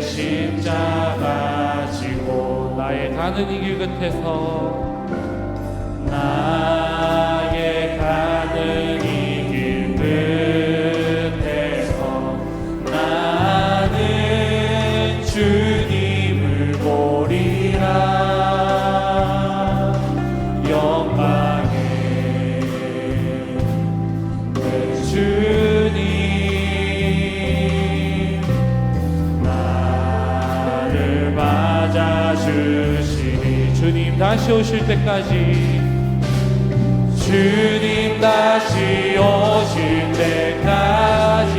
십자가 지고 나의 가는 이 길 끝에서 나의 가는 이 길 끝에서 나는 주님을 보리라. 영광의 내 주님 나를 맞아주시니 주님 다시 오실 때까지 주님 다시 오실 때까지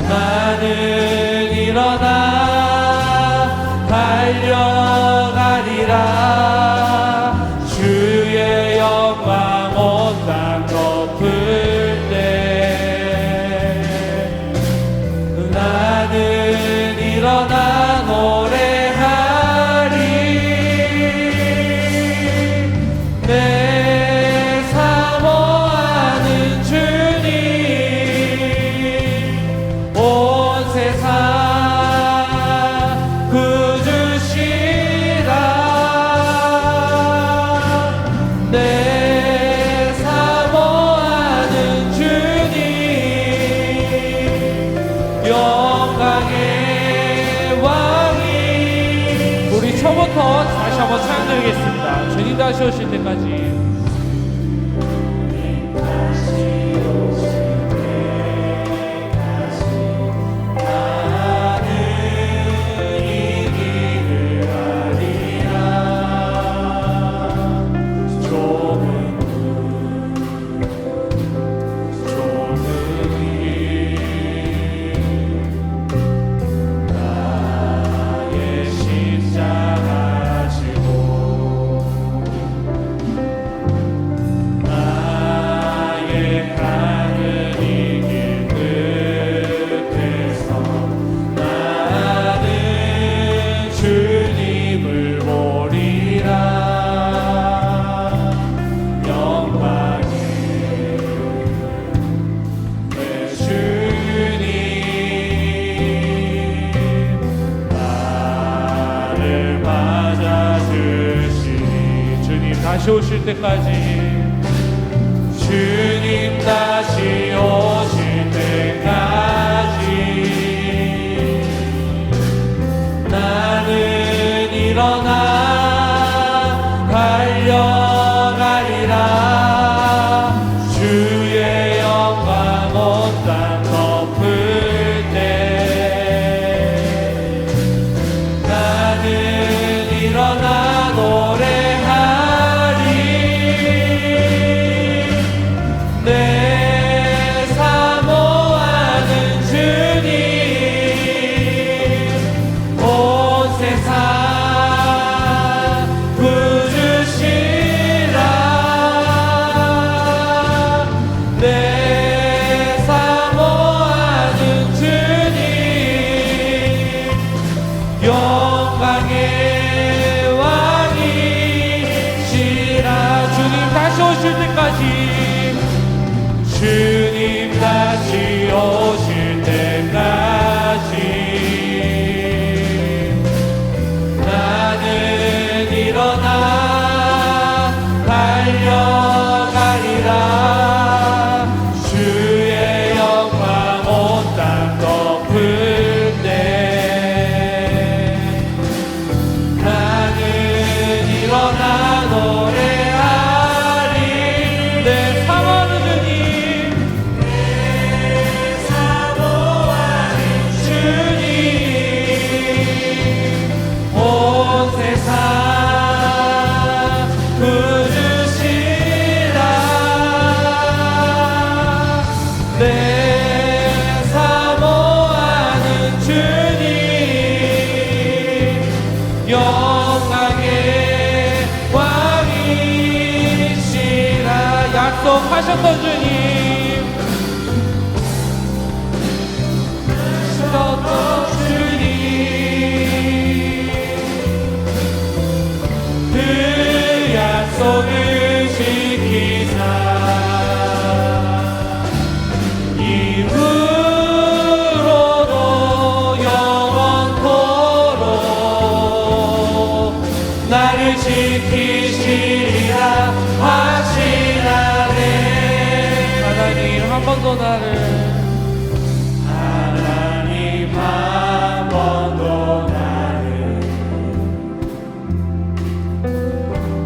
나는 일어나 달려가리라. 주의 영광 온 땅 덮을 때 나는 일어나 노래하리. 내 사모하는 주님 온 세상 구주시라. 내 사모하는 주님 영광의 왕이. 우리 처음부터 다시 한번 찬양드리겠습니다. 주님 다시 오실 때까지. 다시 오실 때까지 주님 다시 오실 때까지 나는 일어나 달려가리라. 주의 영광 온 땅 덮을 때 나는 일어나 노래하리. 내 사모하는 주님 온 세상 구주시라. 내 사모하는 주님 영광의 왕이시라. 주님 다시 오실 때까지 주님 다시 오실 때까지 나는 일어나 달려가리라. 주의 영광 온 땅 덮을 때 나는 일어나 노래하리. 내 사모하는 주님 온 세상 구주시라. 내 사모하는 주님 영광의 왕이시라. 약속하셨던 주님 그 약속을 지키사 이후로 한 번 더 나를 하나님 한 번 더 나를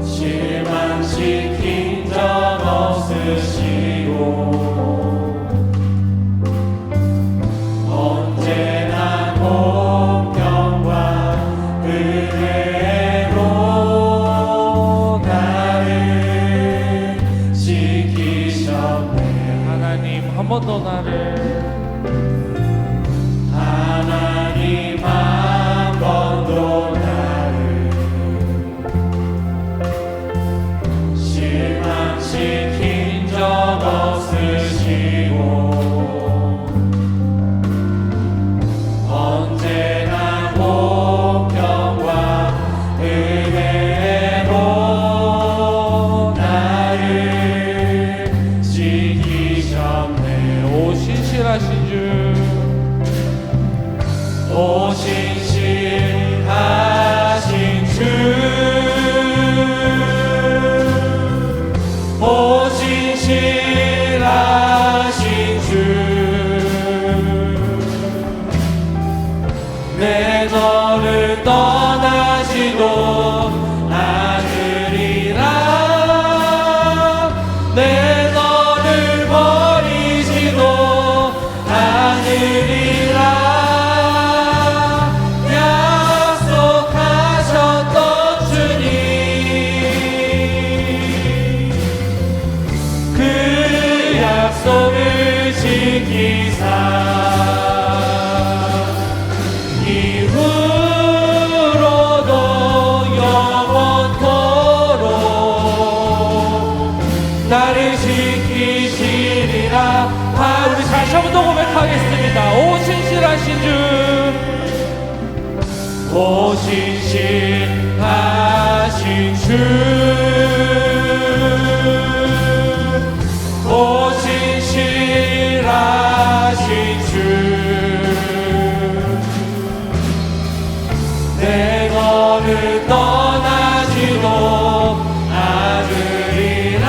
실망시킨 적 없으시고 언제나 공평과 은혜로 나를 지키셨네. 하나님 한 번 더 나를 하나님 한 번 더 나를 실망시킨 적 없으시고 언제나 공평과 은혜로 나를 지키셨네. 오 신실하신 주 오 신실하신 주, 오 신실하신 주, 내 너를 떠나지도 않으리라. 내 너를 버리지도 않으리라. 약속하셨던 주님, 그 약속을 지키사 이후로도 영원토록 나를 지키시리라. 우리 다시 한 번 더 고백하겠습니다. 오 신실하신 주 오 신실하신 주, 오 신실하신 주, 내 너를 떠나지도 않으리라.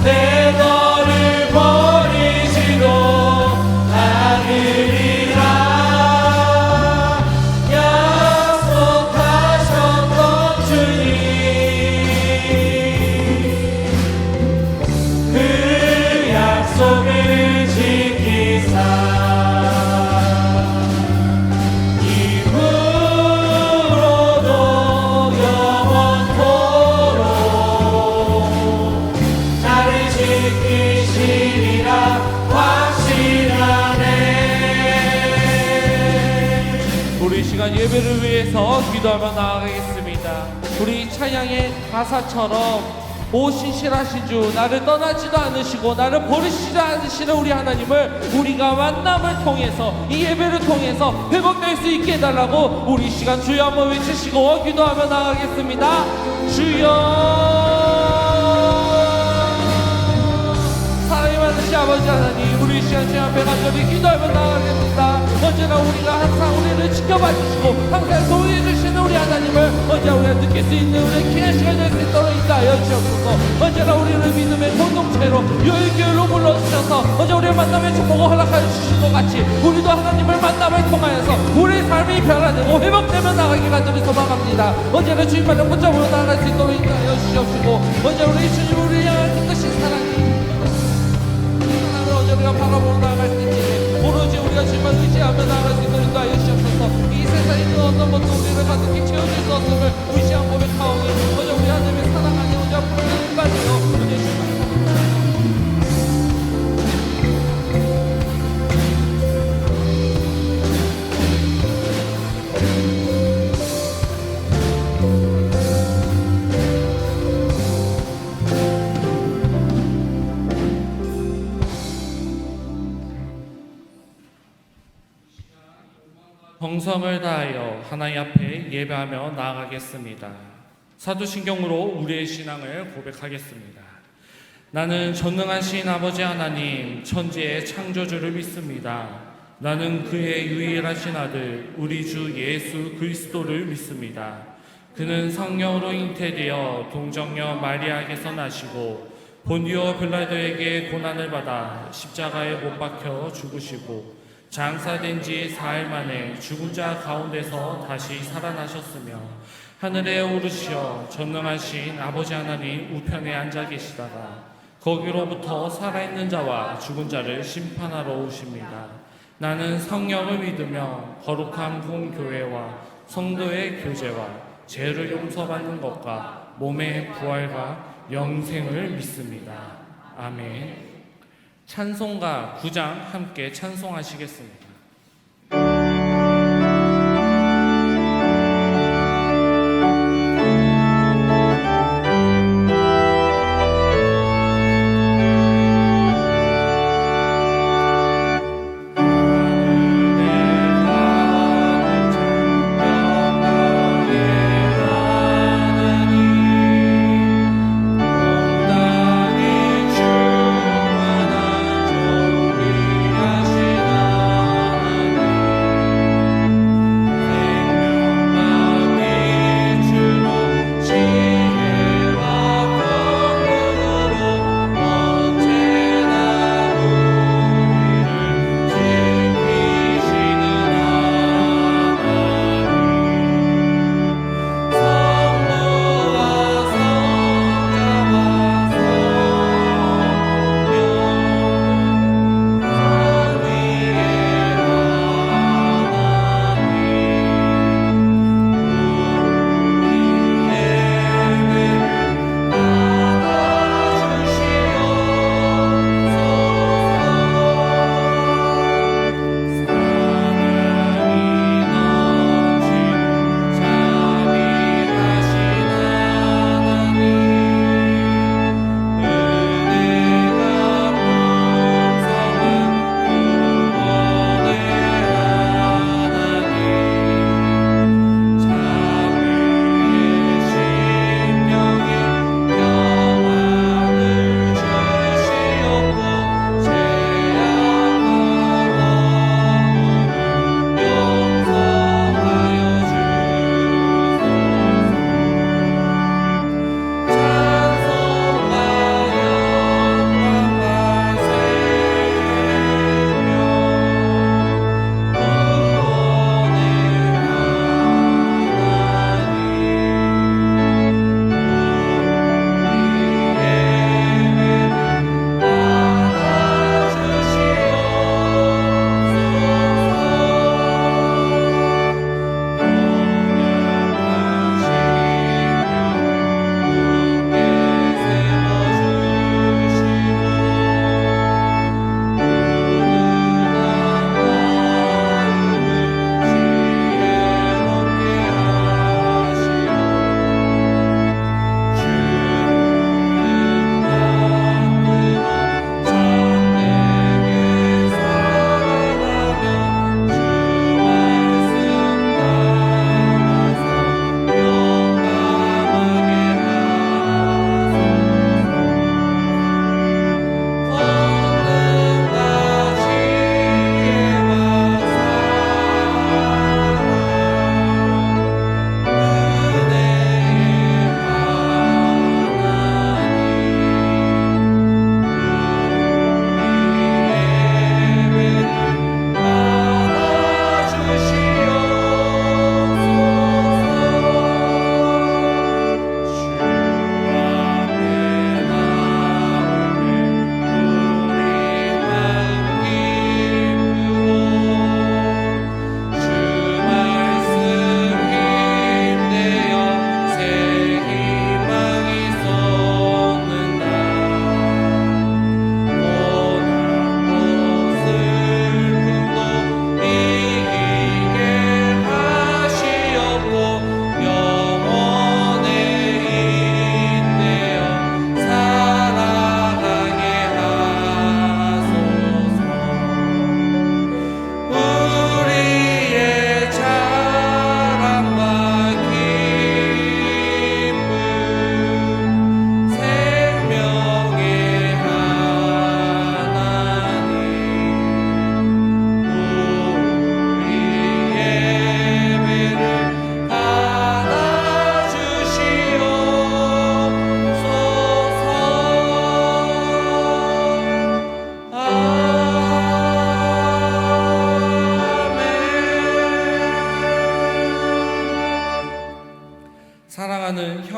내 너를 버리지도 않으리라. 약속하셨던 주님, 그 약속을 지키사 이후로도 영원토록 나를 지키시리라 확신하네. 우리 시간 예배를 위해서 기도하며 나아가겠습니다. 우리 찬양의 가사처럼 오 신실하신 주 나를 떠나지도 않으시고 나를 버리시지 않으시는 우리 하나님을 우리가 만남을 통해서 이 예배를 통해서 회복될 수 있게 해달라고 우리 시간 주여 한번 외치시고 기도하며 나아가겠습니다. 주여 사랑이 많으신 아버지 하나님, 우리 시간 제 앞에 간절히 기도하며 나아가겠습니다. 언제나 우리가 항상 우리를 지켜봐 주시고 항상 도우해 주시는 우리 하나님을 언제나 우리가 느낄 수 있는 우리의 귀한 시간이 될 수 있도록 인도하여 주옵소서. 언제나 우리를 믿음의 공동체로 요일교회로 불러주셔서 언제 우리의 만남의 축복을 허락하여 주신 것 같이 우리도 하나님을 만남을 통하여서 우리의 삶이 변화되고 회복되며 나가기 간절히 소망합니다. 언제나 주님만을 붙잡으러 나아갈 수 있도록 인도하여 주시옵시고 언제나 우리 주님 우리를 향한 뜻하신 사랑이 우리가 바라보고 나아갈 수 있지 오로지 우리가 주님을 의지하며 나아갈 수 있도록 인도하여 주시옵소서. 이 세상에 있는 어떤 것도 우리를 가득히 채워줄 수 없음을 무시한 고백하오니 어제 우리 하나님의 사랑 안에 오자 부르는 바되어 우리의 주님을 정성을 다하여 하나님 앞에 예배하며 나아가겠습니다. 사도신경으로 우리의 신앙을 고백하겠습니다. 나는 전능하신 아버지 하나님 천지의 창조주를 믿습니다. 나는 그의 유일하신 아들 우리 주 예수 그리스도를 믿습니다. 그는 성령으로 잉태되어 동정녀 마리아에게서 나시고 본디오 빌라도에게 고난을 받아 십자가에 못 박혀 죽으시고 장사된 지 4일 만에 죽은 자 가운데서 다시 살아나셨으며 하늘에 오르시어 전능하신 아버지 하나님 우편에 앉아 계시다가 거기로부터 살아있는 자와 죽은 자를 심판하러 오십니다. 나는 성령을 믿으며 거룩한 공교회와 성도의 교제와 죄를 용서받는 것과 몸의 부활과 영생을 믿습니다. 아멘. 찬송가 9장 함께 찬송하시겠습니다. 주만한 존귀하시나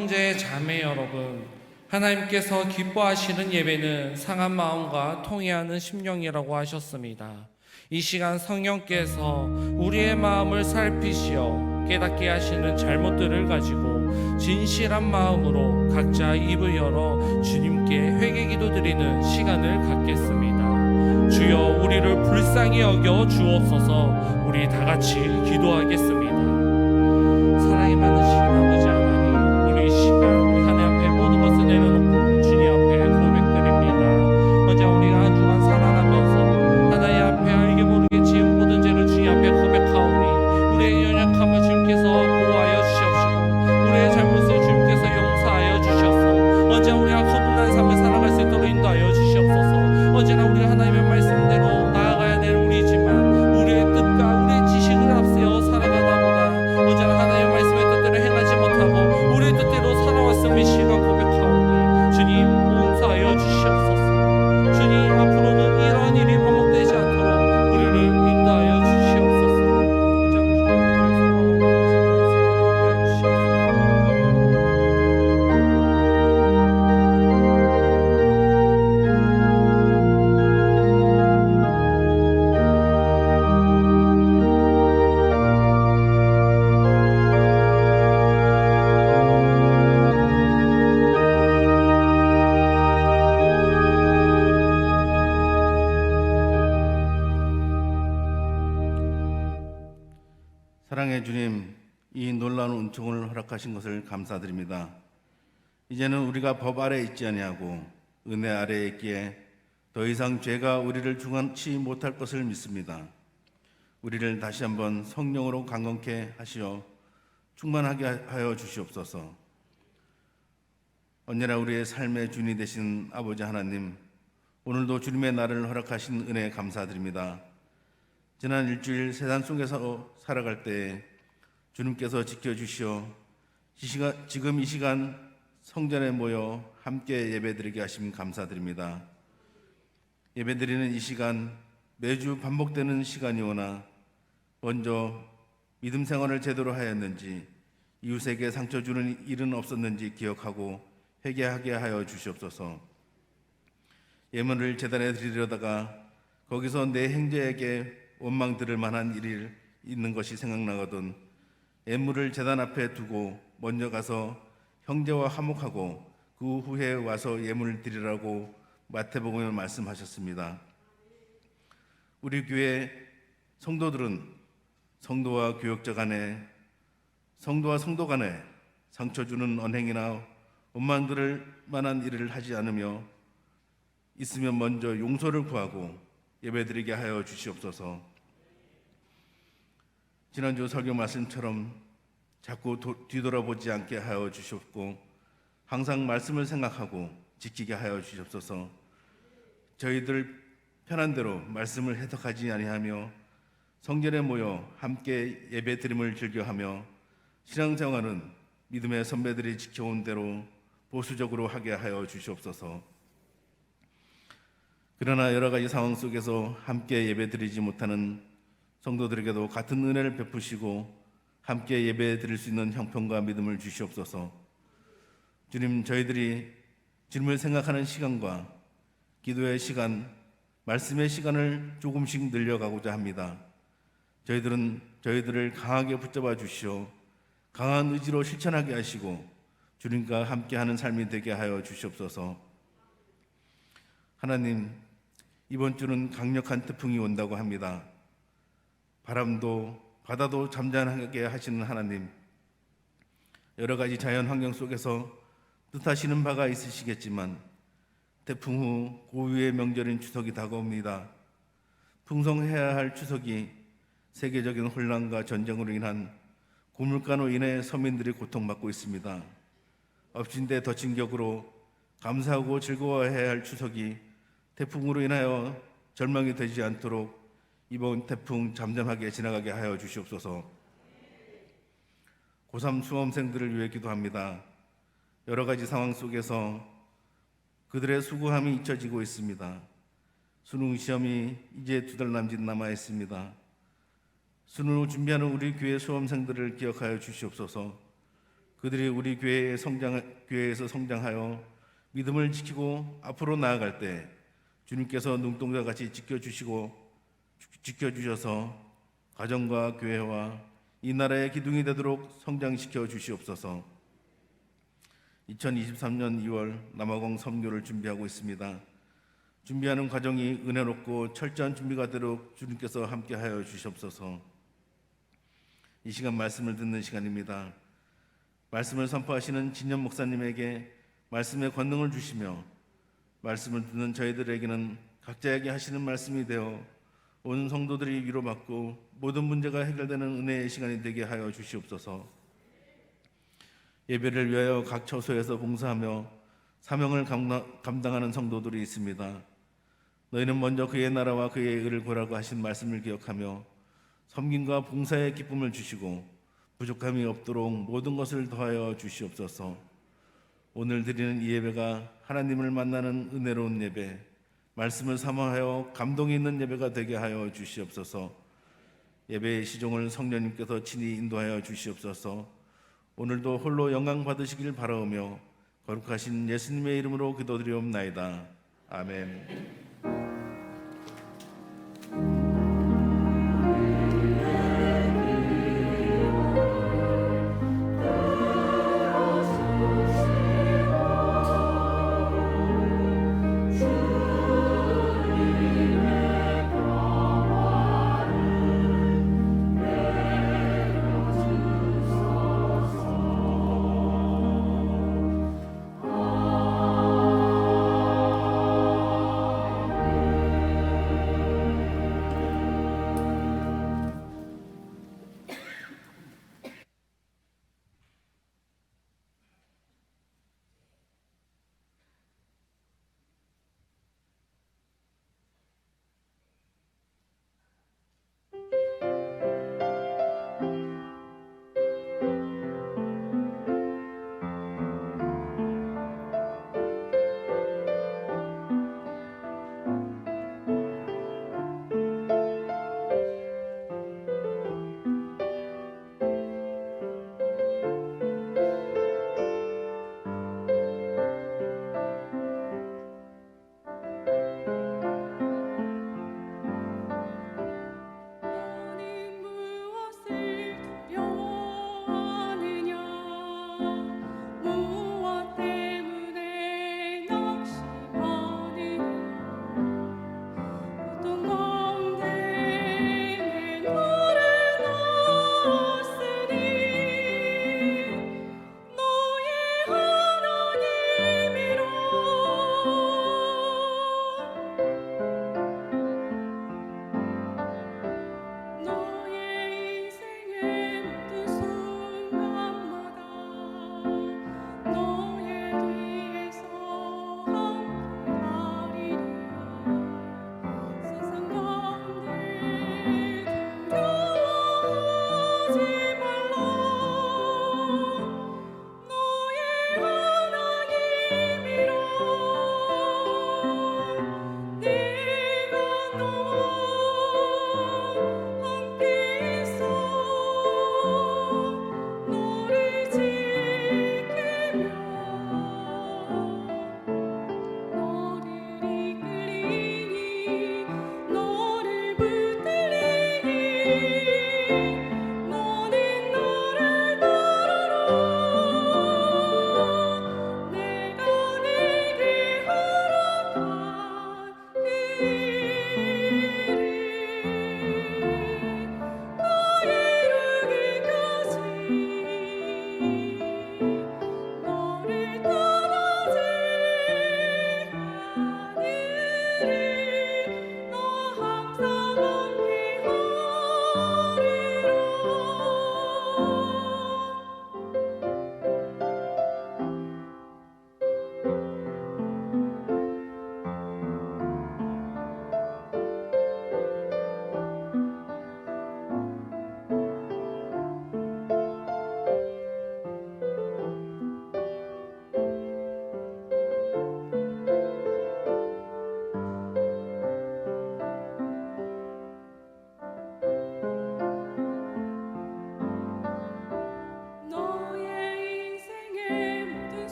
형제 자매 여러분, 하나님께서 기뻐하시는 예배는 상한 마음과 통회하는 심령이라고 하셨습니다. 이 시간 성령께서 우리의 마음을 살피시어 깨닫게 하시는 잘못들을 가지고 진실한 마음으로 각자 입을 열어 주님께 회개 기도드리는 시간을 갖겠습니다. 주여, 우리를 불쌍히 여겨 주옵소서. 우리 다 같이 기도하겠습니다. 사랑이 많으신 아버지 하나님, 우리 이 시간 우리 하나님 앞에 모든 것을 내려놓고 주님 앞에 고백드립니다. 먼저 우리가 한 주간 살아가면서 하나님 앞에 알게 모르게 지은 모든 죄를 주님 앞에 고백하오니 우리의 연약함을 주님께서 보호하여 주시옵시고 우리의 잘못을 주님께서 용서하여 주시옵소서. 언제나 우리가 거듭난 삶을 살아갈 수 있도록 인도하여 주시옵소서. 언제나 우리가 하나님의 말씀대로 나아가야 될 우리지만 우리의 뜻과 우리의 지식을 앞세워 살아가다 보다 언제나 하나님의 말씀의 뜻대로 행하지 못하고 우리의 뜻대로 살아왔음을 이 시간 고백하오니 주님 용서하여 주시옵소서. 주님, 앞으로는 이러한 일이 반복되지 않도록 우리를 인도하여 주시옵소서. 사랑의 주님, 이 놀라운 은총을 허락하신 것을 감사드립니다. 이제는 우리가 법 아래에 있지 아니하고 은혜 아래에 있기에 더 이상 죄가 우리를 중한치 못할 것을 믿습니다. 우리를 다시 한번 성령으로 강건케 하시어 충만하게 하여 주시옵소서. 언제나 우리의 삶의 주인이 되신 아버지 하나님, 오늘도 주님의 날을 허락하신 은혜에 감사드립니다. 지난 일주일 세상 속에서 살아갈 때 주님께서 지켜주시어 지금 이 시간 성전에 모여 함께 예배드리게 하심 감사드립니다. 예배드리는 이 시간 매주 반복되는 시간이오나 먼저 믿음 생활을 제대로 하였는지 이웃에게 상처 주는 일은 없었는지 기억하고 회개하게 하여 주시옵소서. 예물을 제단에 드리려다가 거기서 내 형제에게 원망 들을 만한 일이 있는 것이 생각나거든 예물을 제단 앞에 두고 먼저 가서 형제와 화목하고 그 후에 와서 예물을 드리라고 마태복음에 말씀하셨습니다. 우리 교회 성도들은 성도와 교역자 간에, 성도와 성도 간에 상처 주는 언행이나 원망 들을 만한 일을 하지 않으며 있으면 먼저 용서를 구하고 예배드리게 하여 주시옵소서. 지난주 설교 말씀처럼 자꾸 뒤돌아보지 않게 하여 주시옵고 항상 말씀을 생각하고 지키게 하여 주시옵소서. 저희들 편한 대로 말씀을 해석하지 아니하며 성전에 모여 함께 예배드림을 즐겨하며 신앙생활은 믿음의 선배들이 지켜온 대로 보수적으로 하게 하여 주시옵소서. 그러나 여러 가지 상황 속에서 함께 예배드리지 못하는 성도들에게도 같은 은혜를 베푸시고 함께 예배드릴 수 있는 형편과 믿음을 주시옵소서. 주님, 저희들이 주님을 생각하는 시간과 기도의 시간, 말씀의 시간을 조금씩 늘려가고자 합니다. 저희들을 강하게 붙잡아 주시어 강한 의지로 실천하게 하시고 주님과 함께하는 삶이 되게 하여 주시옵소서. 하나님, 이번 주는 강력한 태풍이 온다고 합니다. 바람도 바다도 잠잠하게 하시는 하나님, 여러 가지 자연 환경 속에서 뜻하시는 바가 있으시겠지만 태풍 후 고유의 명절인 추석이 다가옵니다. 풍성해야 할 추석이 세계적인 혼란과 전쟁으로 인한 고물가로 인해 서민들이 고통받고 있습니다. 엎친 데 덮친 격으로 감사하고 즐거워해야 할 추석이 태풍으로 인하여 절망이 되지 않도록 이번 태풍 잠잠하게 지나가게 하여 주시옵소서. 고3 수험생들을 위해 기도합니다. 여러 가지 상황 속에서 그들의 수고함이 잊혀지고 있습니다. 수능 시험이 이제 2달 남짓 남아 있습니다. 수능을 준비하는 우리 교회 수험생들을 기억하여 주시옵소서. 그들이 우리 교회에서 성장하여 믿음을 지키고 앞으로 나아갈 때 주님께서 눈동자같이 지켜주셔서 가정과 교회와 이 나라의 기둥이 되도록 성장시켜 주시옵소서. 2023년 2월 남아공 선교를 준비하고 있습니다. 준비하는 과정이 은혜롭고 철저한 준비가 되도록 주님께서 함께하여 주시옵소서. 이 시간 말씀을 듣는 시간입니다. 말씀을 선포하시는 진현 목사님에게 말씀의 권능을 주시며 말씀을 듣는 저희들에게는 각자에게 하시는 말씀이 되어 온 성도들이 위로받고 모든 문제가 해결되는 은혜의 시간이 되게 하여 주시옵소서. 예배를 위하여 각 처소에서 봉사하며 사명을 감당하는 성도들이 있습니다. 너희는 먼저 그의 나라와 그의 의를 구하라고 하신 말씀을 기억하며 섬김과 봉사의 기쁨을 주시고 부족함이 없도록 모든 것을 더하여 주시옵소서. 오늘 드리는 이 예배가 하나님을 만나는 은혜로운 예배, 말씀을 사모하여 감동이 있는 예배가 되게 하여 주시옵소서. 예배의 시종을 성령님께서 친히 인도하여 주시옵소서. 오늘도 홀로 영광 받으시길 바라오며 거룩하신 예수님의 이름으로 기도드리옵나이다. 아멘.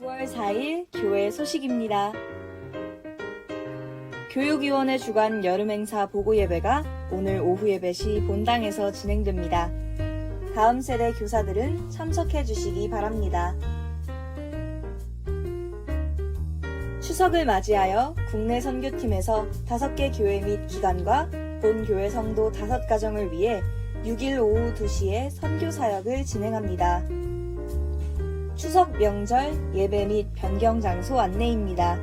9월 4일 교회 소식입니다. 교육위원회 주관 여름행사 보고예배가 오늘 오후 예배 시 본당에서 진행됩니다. 다음 세대 교사들은 참석해 주시기 바랍니다. 추석을 맞이하여 국내 선교팀에서 5개 교회 및 기관과 본 교회 성도 5가정을 위해 6일 오후 2시에 선교 사역을 진행합니다. 추석 명절 예배 및 변경 장소 안내입니다.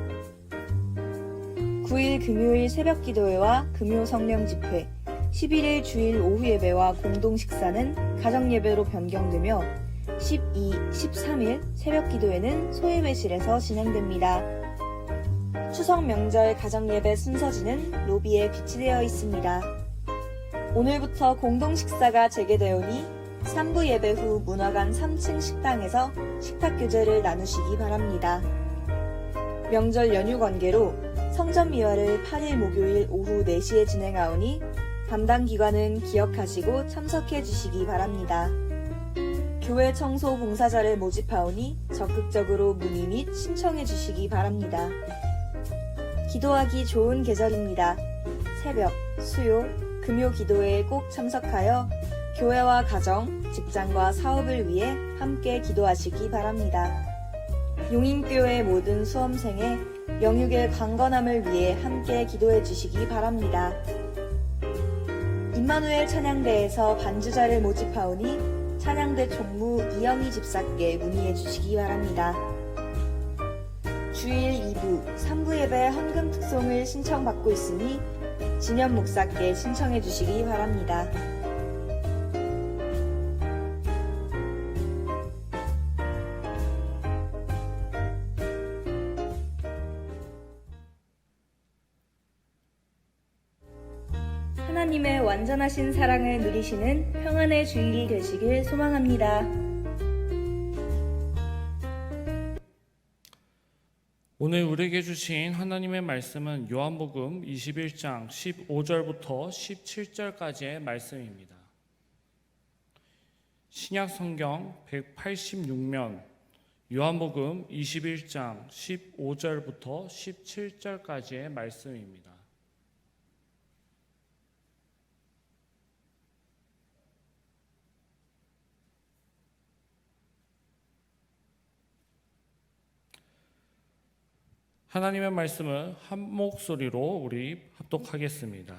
9일 금요일 새벽 기도회와 금요 성령 집회, 11일 주일 오후 예배와 공동 식사는 가정 예배로 변경되며 12, 13일 새벽 기도회는 소예배실에서 진행됩니다. 추석 명절 가정 예배 순서지는 로비에 비치되어 있습니다. 오늘부터 공동 식사가 재개되오니 3부 예배 후 문화관 3층 식당에서 식탁 교제를 나누시기 바랍니다. 명절 연휴 관계로 성전 미화를 8일 목요일 오후 4시에 진행하오니 담당 기관은 기억하시고 참석해 주시기 바랍니다. 교회 청소 봉사자를 모집하오니 적극적으로 문의 및 신청해 주시기 바랍니다. 기도하기 좋은 계절입니다. 새벽, 수요, 금요 기도회에 꼭 참석하여 교회와 가정, 직장과 사업을 위해 함께 기도하시기 바랍니다. 용인교회 모든 수험생의 영육의 강건함을 위해 함께 기도해 주시기 바랍니다. 임마누엘 찬양대에서 반주자를 모집하오니 찬양대 총무 이영희 집사께 문의해 주시기 바랍니다. 주일 2부, 3부 예배 헌금 특송을 신청받고 있으니 진현 목사께 신청해 주시기 바랍니다. 하나님의 완전하신 사랑을 누리시는 평안의 주일이 되시길 소망합니다. 오늘 우리에게 주신 하나님의 말씀은 요한복음 21장 15절부터 17절까지의 말씀입니다. 신약 성경 186면 요한복음 21장 15절부터 17절까지의 말씀입니다. 하나님의 말씀을 한 목소리로 우리 합독하겠습니다.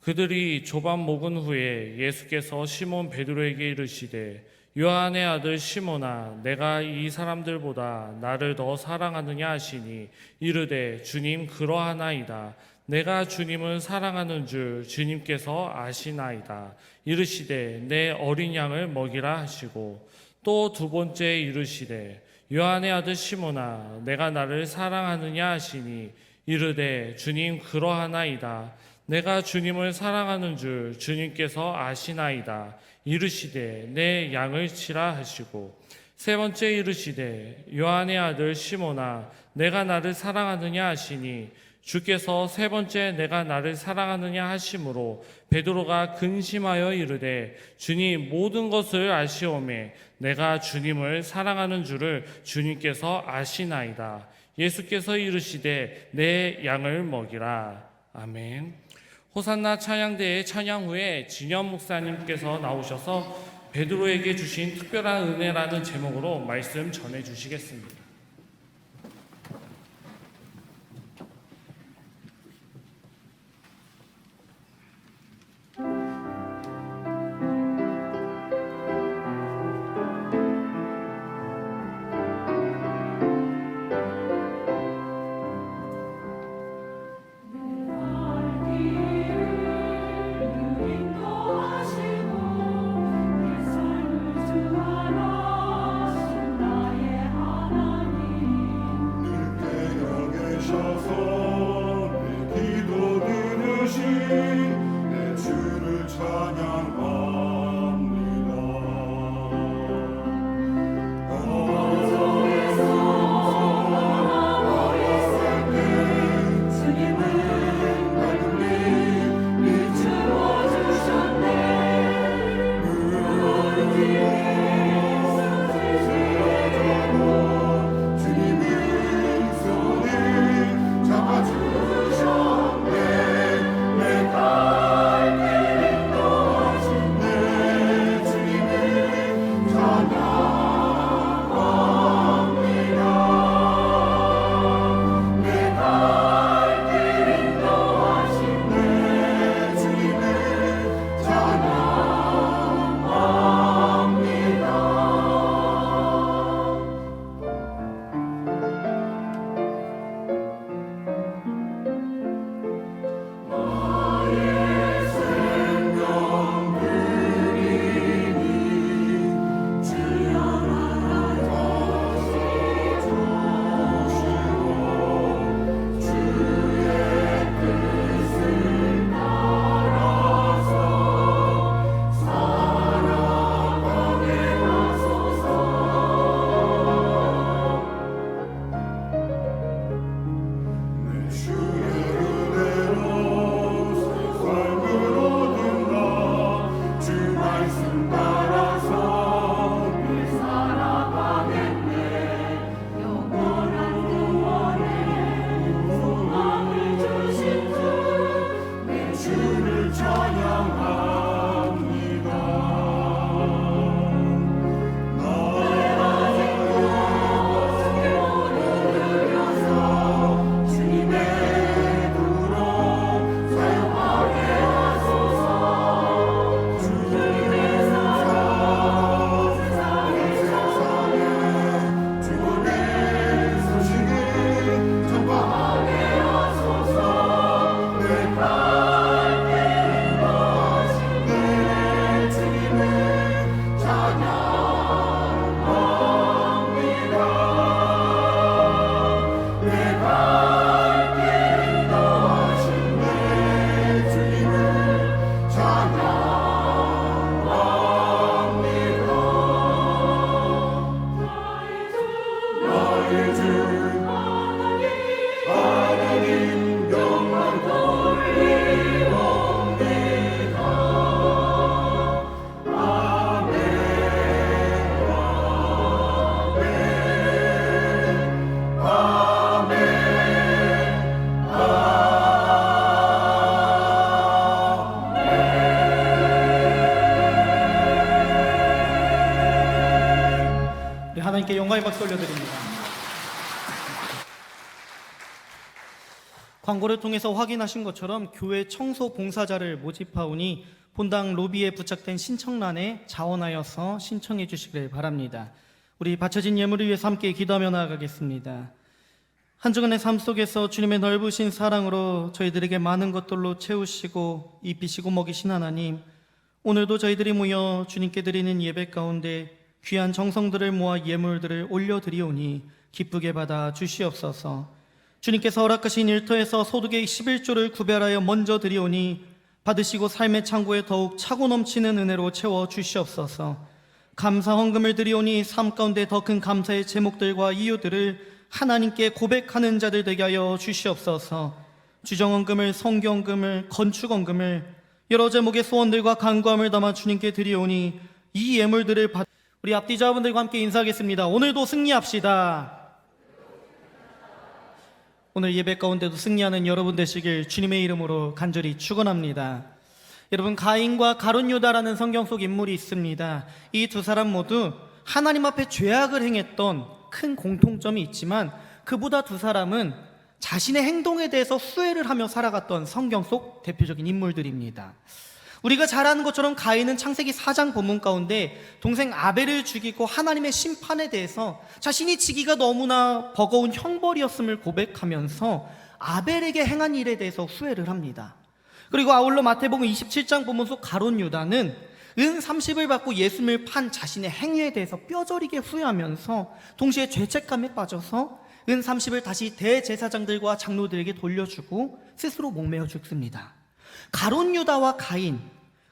그들이 조반 먹은 후에 예수께서 시몬 베드로에게 이르시되 요한의 아들 시몬아 내가 이 사람들보다 나를 더 사랑하느냐 하시니 이르되 주님 그러하나이다. 내가 주님을 사랑하는 줄 주님께서 아시나이다. 이르시되 내 어린 양을 먹이라 하시고 또 두 번째 이르시되 요한의 아들 시몬아 내가 나를 사랑하느냐 하시니 이르되 주님 그러하나이다. 내가 주님을 사랑하는 줄 주님께서 아시나이다. 이르시되 내 양을 치라 하시고 세 번째 이르시되 요한의 아들 시몬아 내가 나를 사랑하느냐 하시니 주께서 세 번째 내가 나를 사랑하느냐 하심으로 베드로가 근심하여 이르되 주님 모든 것을 아시오매 내가 주님을 사랑하는 줄을 주님께서 아시나이다. 예수께서 이르시되 내 양을 먹이라. 아멘. 호산나 찬양대의 찬양 후에 진현 목사님께서 나오셔서 베드로에게 주신 특별한 은혜라는 제목으로 말씀 전해 주시겠습니다. 나의 하나님 하나님께 영광의 박수 올려드립니다. 광고를 통해서 확인하신 것처럼 교회 청소 봉사자를 모집하오니 본당 로비에 부착된 신청란에 자원하여서 신청해 주시길 바랍니다. 우리 바쳐진 예물을 위해서 함께 기도하며 나아가겠습니다. 한 주간의 삶 속에서 주님의 넓으신 사랑으로 저희들에게 많은 것들로 채우시고 입히시고 먹이신 하나님, 오늘도 저희들이 모여 주님께 드리는 예배 가운데 귀한 정성들을 모아 예물들을 올려드리오니 기쁘게 받아 주시옵소서. 주님께서 허락하신 일터에서 소득의 11조를 구별하여 먼저 드리오니 받으시고 삶의 창고에 더욱 차고 넘치는 은혜로 채워 주시옵소서. 감사 헌금을 드리오니 삶 가운데 더 큰 감사의 제목들과 이유들을 하나님께 고백하는 자들 되게 하여 주시옵소서. 주정헌금을, 성경금을, 건축헌금을 여러 제목의 소원들과 간구함을 담아 주님께 드리오니 이 예물들을 우리 앞뒤자분들과 함께 인사하겠습니다. 오늘도 승리합시다. 오늘 예배 가운데도 승리하는 여러분 되시길 주님의 이름으로 간절히 축원합니다. 여러분, 가인과 가룟 유다라는 성경 속 인물이 있습니다. 이 두 사람 모두 하나님 앞에 죄악을 행했던 큰 공통점이 있지만 그보다 두 사람은 자신의 행동에 대해서 후회를 하며 살아갔던 성경 속 대표적인 인물들입니다. 우리가 잘 아는 것처럼 가인은 창세기 4장 본문 가운데 동생 아벨을 죽이고 하나님의 심판에 대해서 자신이 지기가 너무나 버거운 형벌이었음을 고백하면서 아벨에게 행한 일에 대해서 후회를 합니다. 그리고 아울러 마태복음 27장 본문 속 가룟 유다는 은 30을 받고 예수님을 판 자신의 행위에 대해서 뼈저리게 후회하면서 동시에 죄책감에 빠져서 은 30을 다시 대제사장들과 장로들에게 돌려주고 스스로 목매어 죽습니다. 가룟 유다와 가인,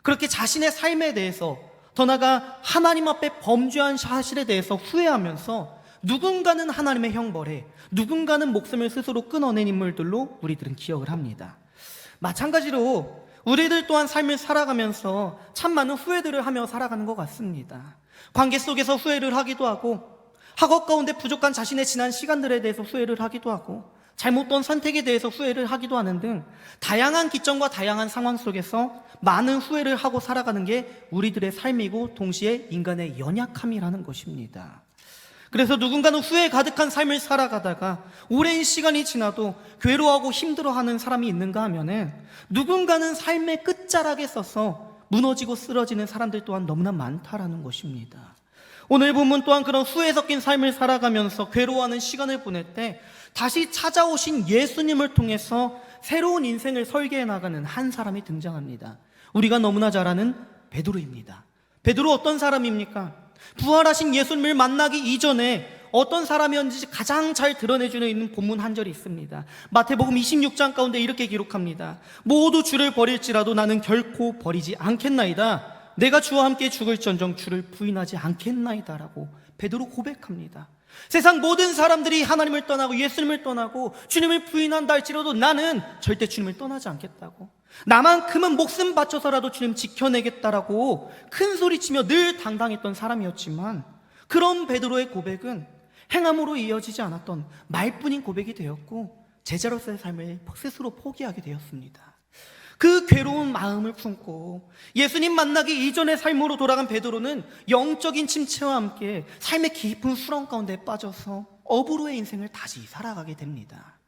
그렇게 자신의 삶에 대해서 더 나아가 하나님 앞에 범죄한 사실에 대해서 후회하면서 누군가는 하나님의 형벌에, 누군가는 목숨을 스스로 끊어낸 인물들로 우리들은 기억을 합니다. 마찬가지로 우리들 또한 삶을 살아가면서 참 많은 후회들을 하며 살아가는 것 같습니다. 관계 속에서 후회를 하기도 하고, 학업 가운데 부족한 자신의 지난 시간들에 대해서 후회를 하기도 하고, 잘못된 선택에 대해서 후회를 하기도 하는 등 다양한 기점과 다양한 상황 속에서 많은 후회를 하고 살아가는 게 우리들의 삶이고 동시에 인간의 연약함이라는 것입니다. 그래서 누군가는 후회 가득한 삶을 살아가다가 오랜 시간이 지나도 괴로워하고 힘들어하는 사람이 있는가 하면은 누군가는 삶의 끝자락에 서서 무너지고 쓰러지는 사람들 또한 너무나 많다라는 것입니다. 오늘 본문 또한 그런 후회 섞인 삶을 살아가면서 괴로워하는 시간을 보낼 때 다시 찾아오신 예수님을 통해서 새로운 인생을 설계해 나가는 한 사람이 등장합니다. 우리가 너무나 잘 아는 베드로입니다. 베드로 어떤 사람입니까? 부활하신 예수님을 만나기 이전에 어떤 사람이었는지 가장 잘 드러내주는 있는 본문 한 절이 있습니다. 마태복음 26장 가운데 이렇게 기록합니다. 모두 주를 버릴지라도 나는 결코 버리지 않겠나이다. 내가 주와 함께 죽을지언정 주를 부인하지 않겠나이다 라고 베드로 고백합니다. 세상 모든 사람들이 하나님을 떠나고 예수님을 떠나고 주님을 부인한다 할지라도 나는 절대 주님을 떠나지 않겠다고, 나만큼은 목숨 바쳐서라도 주님 지켜내겠다라고 큰 소리치며 늘 당당했던 사람이었지만, 그런 베드로의 고백은 행함으로 이어지지 않았던 말뿐인 고백이 되었고 제자로서의 삶을 스스로 포기하게 되었습니다. 그 괴로운 마음을 품고 예수님 만나기 이전의 삶으로 돌아간 베드로는 영적인 침체와 함께 삶의 깊은 수렁 가운데 빠져서 어부로의 인생을 다시 살아가게 됩니다.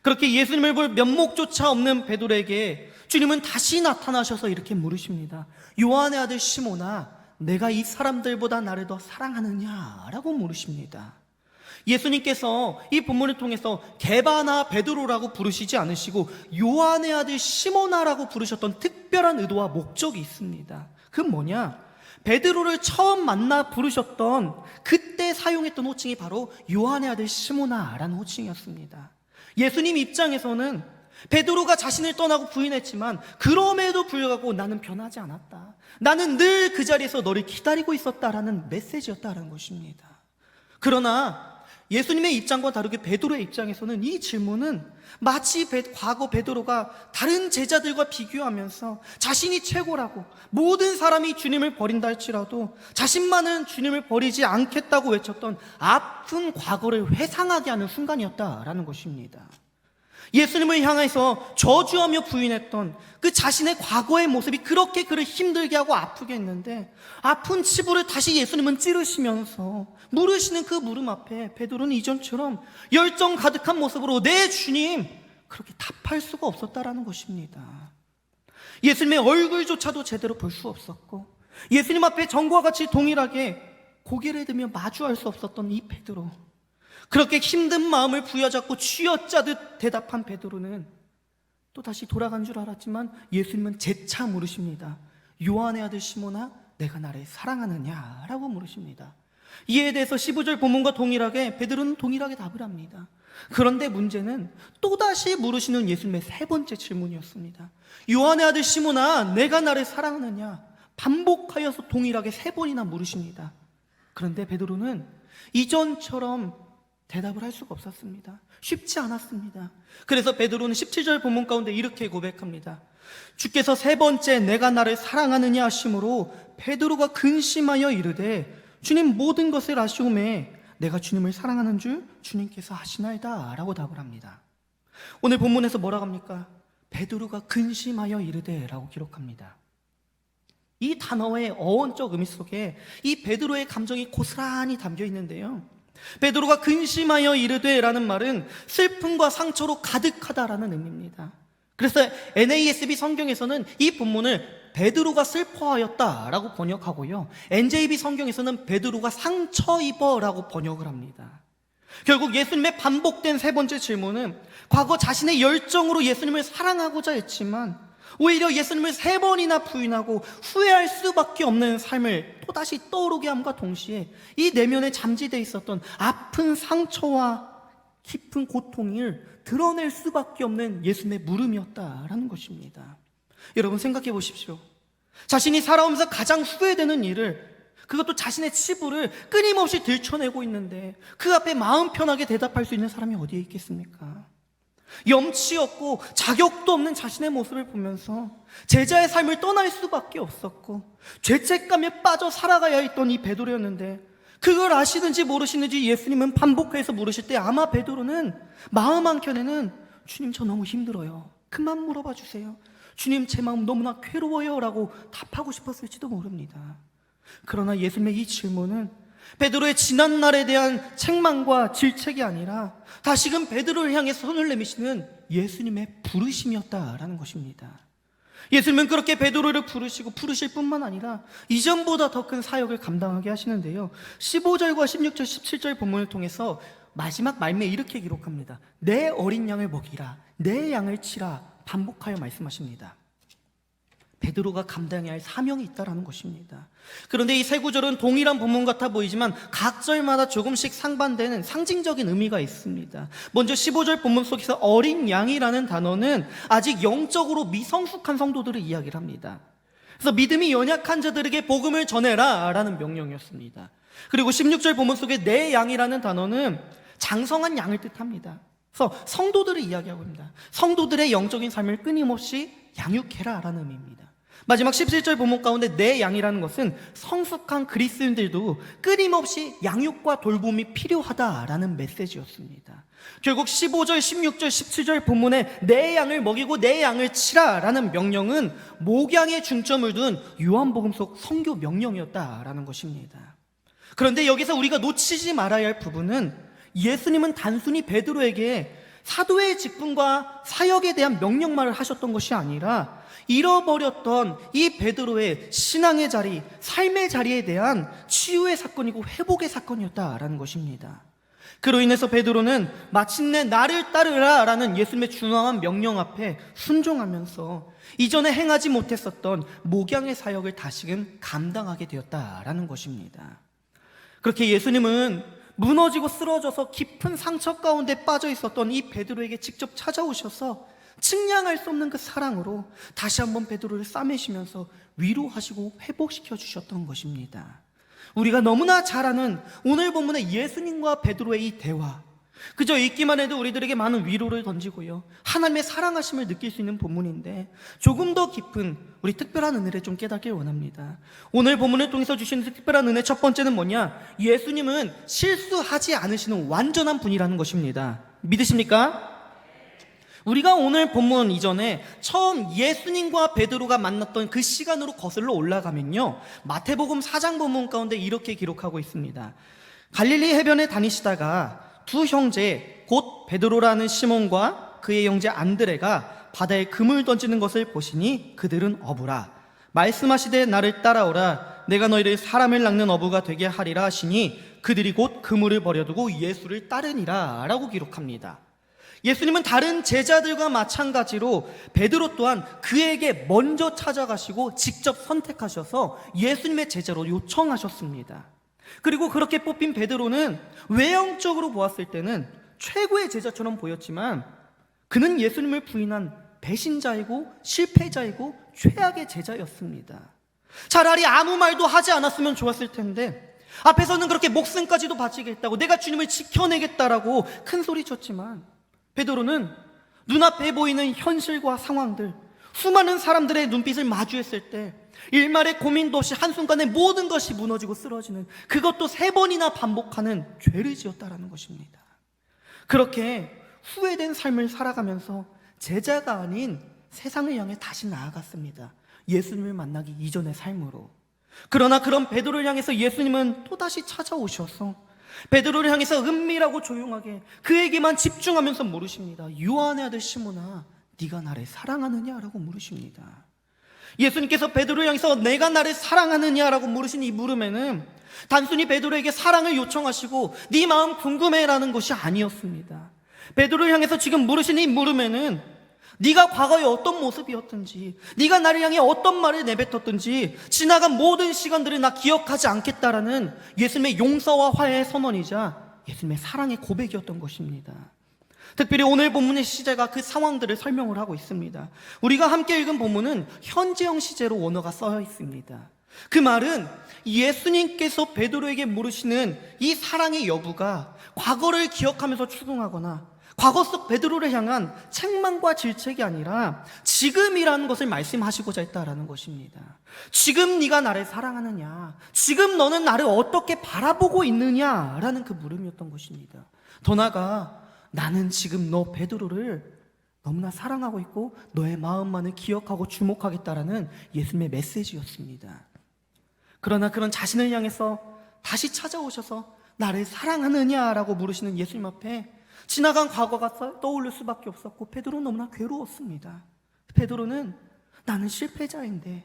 그렇게 예수님을 볼 면목조차 없는 베드로에게 주님은 다시 나타나셔서 이렇게 물으십니다. 요한의 아들 시몬아, 내가 이 사람들보다 나를 더 사랑하느냐? 라고 물으십니다. 예수님께서 이 본문을 통해서 게바나 베드로라고 부르시지 않으시고 요한의 아들 시몬아라고 부르셨던 특별한 의도와 목적이 있습니다. 그건 뭐냐? 베드로를 처음 만나 부르셨던 그때 사용했던 호칭이 바로 요한의 아들 시몬아라는 호칭이었습니다. 예수님 입장에서는 베드로가 자신을 떠나고 부인했지만 그럼에도 불구하고 나는 변하지 않았다, 나는 늘 그 자리에서 너를 기다리고 있었다라는 메시지였다라는 것입니다. 그러나 예수님의 입장과 다르게 베드로의 입장에서는 이 질문은 마치 과거 베드로가 다른 제자들과 비교하면서 자신이 최고라고, 모든 사람이 주님을 버린다 할지라도 자신만은 주님을 버리지 않겠다고 외쳤던 아픈 과거를 회상하게 하는 순간이었다라는 것입니다. 예수님을 향해서 저주하며 부인했던 그 자신의 과거의 모습이 그렇게 그를 힘들게 하고 아프게 했는데, 아픈 치부를 다시 예수님은 찌르시면서 물으시는 그 물음 앞에 베드로는 이전처럼 열정 가득한 모습으로 네 주님, 그렇게 답할 수가 없었다라는 것입니다. 예수님의 얼굴조차도 제대로 볼 수 없었고, 예수님 앞에 전과 같이 동일하게 고개를 들며 마주할 수 없었던 이 베드로, 그렇게 힘든 마음을 부여잡고 쥐어짜듯 대답한 베드로는 또 다시 돌아간 줄 알았지만 예수님은 재차 물으십니다. 요한의 아들 시몬아, 내가 나를 사랑하느냐? 라고 물으십니다. 이에 대해서 15절 본문과 동일하게 베드로는 동일하게 답을 합니다. 그런데 문제는 또다시 물으시는 예수님의 세 번째 질문이었습니다. 요한의 아들 시몬아, 내가 나를 사랑하느냐? 반복하여서 동일하게 세 번이나 물으십니다. 그런데 베드로는 이전처럼 대답을 할 수가 없었습니다. 쉽지 않았습니다. 그래서 베드로는 17절 본문 가운데 이렇게 고백합니다. 주께서 세 번째 내가 나를 사랑하느냐 하심으로 베드로가 근심하여 이르되 주님 모든 것을 아시오매 내가 주님을 사랑하는 줄 주님께서 아시나이다 라고 답을 합니다. 오늘 본문에서 뭐라고 합니까? 베드로가 근심하여 이르되 라고 기록합니다. 이 단어의 어원적 의미 속에 이 베드로의 감정이 고스란히 담겨 있는데요, 베드로가 근심하여 이르되 라는 말은 슬픔과 상처로 가득하다라는 의미입니다. 그래서 NASB 성경에서는 이 본문을 베드로가 슬퍼하였다 라고 번역하고요, NJB 성경에서는 베드로가 상처 입어 라고 번역을 합니다. 결국 예수님의 반복된 세 번째 질문은 과거 자신의 열정으로 예수님을 사랑하고자 했지만 오히려 예수님을 세 번이나 부인하고 후회할 수밖에 없는 삶을 또다시 떠오르게 함과 동시에 이 내면에 잠재되어 있었던 아픈 상처와 깊은 고통을 드러낼 수밖에 없는 예수님의 물음이었다라는 것입니다. 여러분 생각해 보십시오. 자신이 살아오면서 가장 후회되는 일을, 그것도 자신의 치부를 끊임없이 들춰내고 있는데 그 앞에 마음 편하게 대답할 수 있는 사람이 어디에 있겠습니까? 염치 없고 자격도 없는 자신의 모습을 보면서 제자의 삶을 떠날 수밖에 없었고 죄책감에 빠져 살아가야 했던 이 베드로였는데, 그걸 아시든지 모르시는지 예수님은 반복해서 물으실 때 아마 베드로는 마음 한켠에는 주님 저 너무 힘들어요, 그만 물어봐 주세요, 주님 제 마음 너무나 괴로워요 라고 답하고 싶었을지도 모릅니다. 그러나 예수님의 이 질문은 베드로의 지난날에 대한 책망과 질책이 아니라 다시금 베드로를 향해 손을 내미시는 예수님의 부르심이었다라는 것입니다. 예수님은 그렇게 베드로를 부르실 뿐만 아니라 이전보다 더 큰 사역을 감당하게 하시는데요, 15절과 16절, 17절 본문을 통해서 마지막 말미에 이렇게 기록합니다. 내 어린 양을 먹이라, 내 양을 치라 반복하여 말씀하십니다. 베드로가 감당해야 할 사명이 있다라는 것입니다. 그런데 이 세 구절은 동일한 본문 같아 보이지만 각 절마다 조금씩 상반되는 상징적인 의미가 있습니다. 먼저 15절 본문 속에서 어린 양이라는 단어는 아직 영적으로 미성숙한 성도들을 이야기를 합니다. 그래서 믿음이 연약한 자들에게 복음을 전해라 라는 명령이었습니다. 그리고 16절 본문 속에 내 양이라는 단어는 장성한 양을 뜻합니다. 그래서 성도들을 이야기하고 있습니다. 성도들의 영적인 삶을 끊임없이 양육해라 라는 의미입니다. 마지막 17절 본문 가운데 내 양이라는 것은 성숙한 그리스도인들도 끊임없이 양육과 돌봄이 필요하다라는 메시지였습니다. 결국 15절, 16절, 17절 본문에 내 양을 먹이고 내 양을 치라 라는 명령은 목양에 중점을 둔 요한복음 속 선교 명령이었다라는 것입니다. 그런데 여기서 우리가 놓치지 말아야 할 부분은 예수님은 단순히 베드로에게 사도의 직분과 사역에 대한 명령만을 하셨던 것이 아니라 잃어버렸던 이 베드로의 신앙의 자리, 삶의 자리에 대한 치유의 사건이고 회복의 사건이었다라는 것입니다. 그로 인해서 베드로는 마침내 나를 따르라 라는 예수님의 준엄한 명령 앞에 순종하면서 이전에 행하지 못했었던 목양의 사역을 다시금 감당하게 되었다라는 것입니다. 그렇게 예수님은 무너지고 쓰러져서 깊은 상처 가운데 빠져 있었던 이 베드로에게 직접 찾아오셔서 측량할 수 없는 그 사랑으로 다시 한번 베드로를 싸매시면서 위로하시고 회복시켜 주셨던 것입니다. 우리가 너무나 잘 아는 오늘 본문의 예수님과 베드로의 이 대화, 그저 읽기만 해도 우리들에게 많은 위로를 던지고요, 하나님의 사랑하심을 느낄 수 있는 본문인데 조금 더 깊은 우리 특별한 은혜를 좀 깨닫길 원합니다. 오늘 본문을 통해서 주시는 특별한 은혜 첫 번째는 뭐냐? 예수님은 실수하지 않으시는 완전한 분이라는 것입니다. 믿으십니까? 우리가 오늘 본문 이전에 처음 예수님과 베드로가 만났던 그 시간으로 거슬러 올라가면요, 마태복음 4장 본문 가운데 이렇게 기록하고 있습니다. 갈릴리 해변에 다니시다가 두 형제 곧 베드로라는 시몬과 그의 형제 안드레가 바다에 금을 던지는 것을 보시니 그들은 어부라. 말씀하시되 나를 따라오라. 내가 너희를 사람을 낚는 어부가 되게 하리라 하시니 그들이 곧 그물을 버려두고 예수를 따르니라 라고 기록합니다. 예수님은 다른 제자들과 마찬가지로 베드로 또한 그에게 먼저 찾아가시고 직접 선택하셔서 예수님의 제자로 요청하셨습니다. 그리고 그렇게 뽑힌 베드로는 외형적으로 보았을 때는 최고의 제자처럼 보였지만 그는 예수님을 부인한 배신자이고 실패자이고 최악의 제자였습니다. 차라리 아무 말도 하지 않았으면 좋았을 텐데 앞에서는 그렇게 목숨까지도 바치겠다고, 내가 주님을 지켜내겠다라고 큰 소리 쳤지만 베드로는 눈앞에 보이는 현실과 상황들, 수많은 사람들의 눈빛을 마주했을 때 일말의 고민도 없이 한순간에 모든 것이 무너지고 쓰러지는, 그것도 3번이나 반복하는 죄를 지었다라는 것입니다. 그렇게 후회된 삶을 살아가면서 제자가 아닌 세상을 향해 다시 나아갔습니다. 예수님을 만나기 이전의 삶으로. 그러나 그런 베드로를 향해서 예수님은 또다시 찾아오셔서 베드로를 향해서 은밀하고 조용하게 그에게만 집중하면서 물으십니다. 요한의 아들 시몬아, 네가 나를 사랑하느냐라고 물으십니다. 예수님께서 베드로를 향해서 내가 나를 사랑하느냐라고 물으신 이 물음에는 단순히 베드로에게 사랑을 요청하시고 네 마음 궁금해라는 것이 아니었습니다. 베드로를 향해서 지금 물으신 이 물음에는 네가 과거에 어떤 모습이었든지, 네가 나를 향해 어떤 말을 내뱉었든지 지나간 모든 시간들을 나 기억하지 않겠다라는 예수님의 용서와 화해의 선언이자 예수님의 사랑의 고백이었던 것입니다. 특별히 오늘 본문의 시제가 그 상황들을 설명을 하고 있습니다. 우리가 함께 읽은 본문은 현재형 시제로 원어가 써여 있습니다. 그 말은 예수님께서 베드로에게 물으시는 이 사랑의 여부가 과거를 기억하면서 추궁하거나 과거 속 베드로를 향한 책망과 질책이 아니라 지금이라는 것을 말씀하시고자 했다라는 것입니다. 지금 네가 나를 사랑하느냐, 지금 너는 나를 어떻게 바라보고 있느냐라는 그 물음이었던 것입니다. 더 나아가 나는 지금 너 베드로를 너무나 사랑하고 있고 너의 마음만을 기억하고 주목하겠다라는 예수님의 메시지였습니다. 그러나 그런 자신을 향해서 다시 찾아오셔서 나를 사랑하느냐라고 물으시는 예수님 앞에 지나간 과거가 떠오를 수밖에 없었고 베드로는 너무나 괴로웠습니다. 베드로는 나는 실패자인데,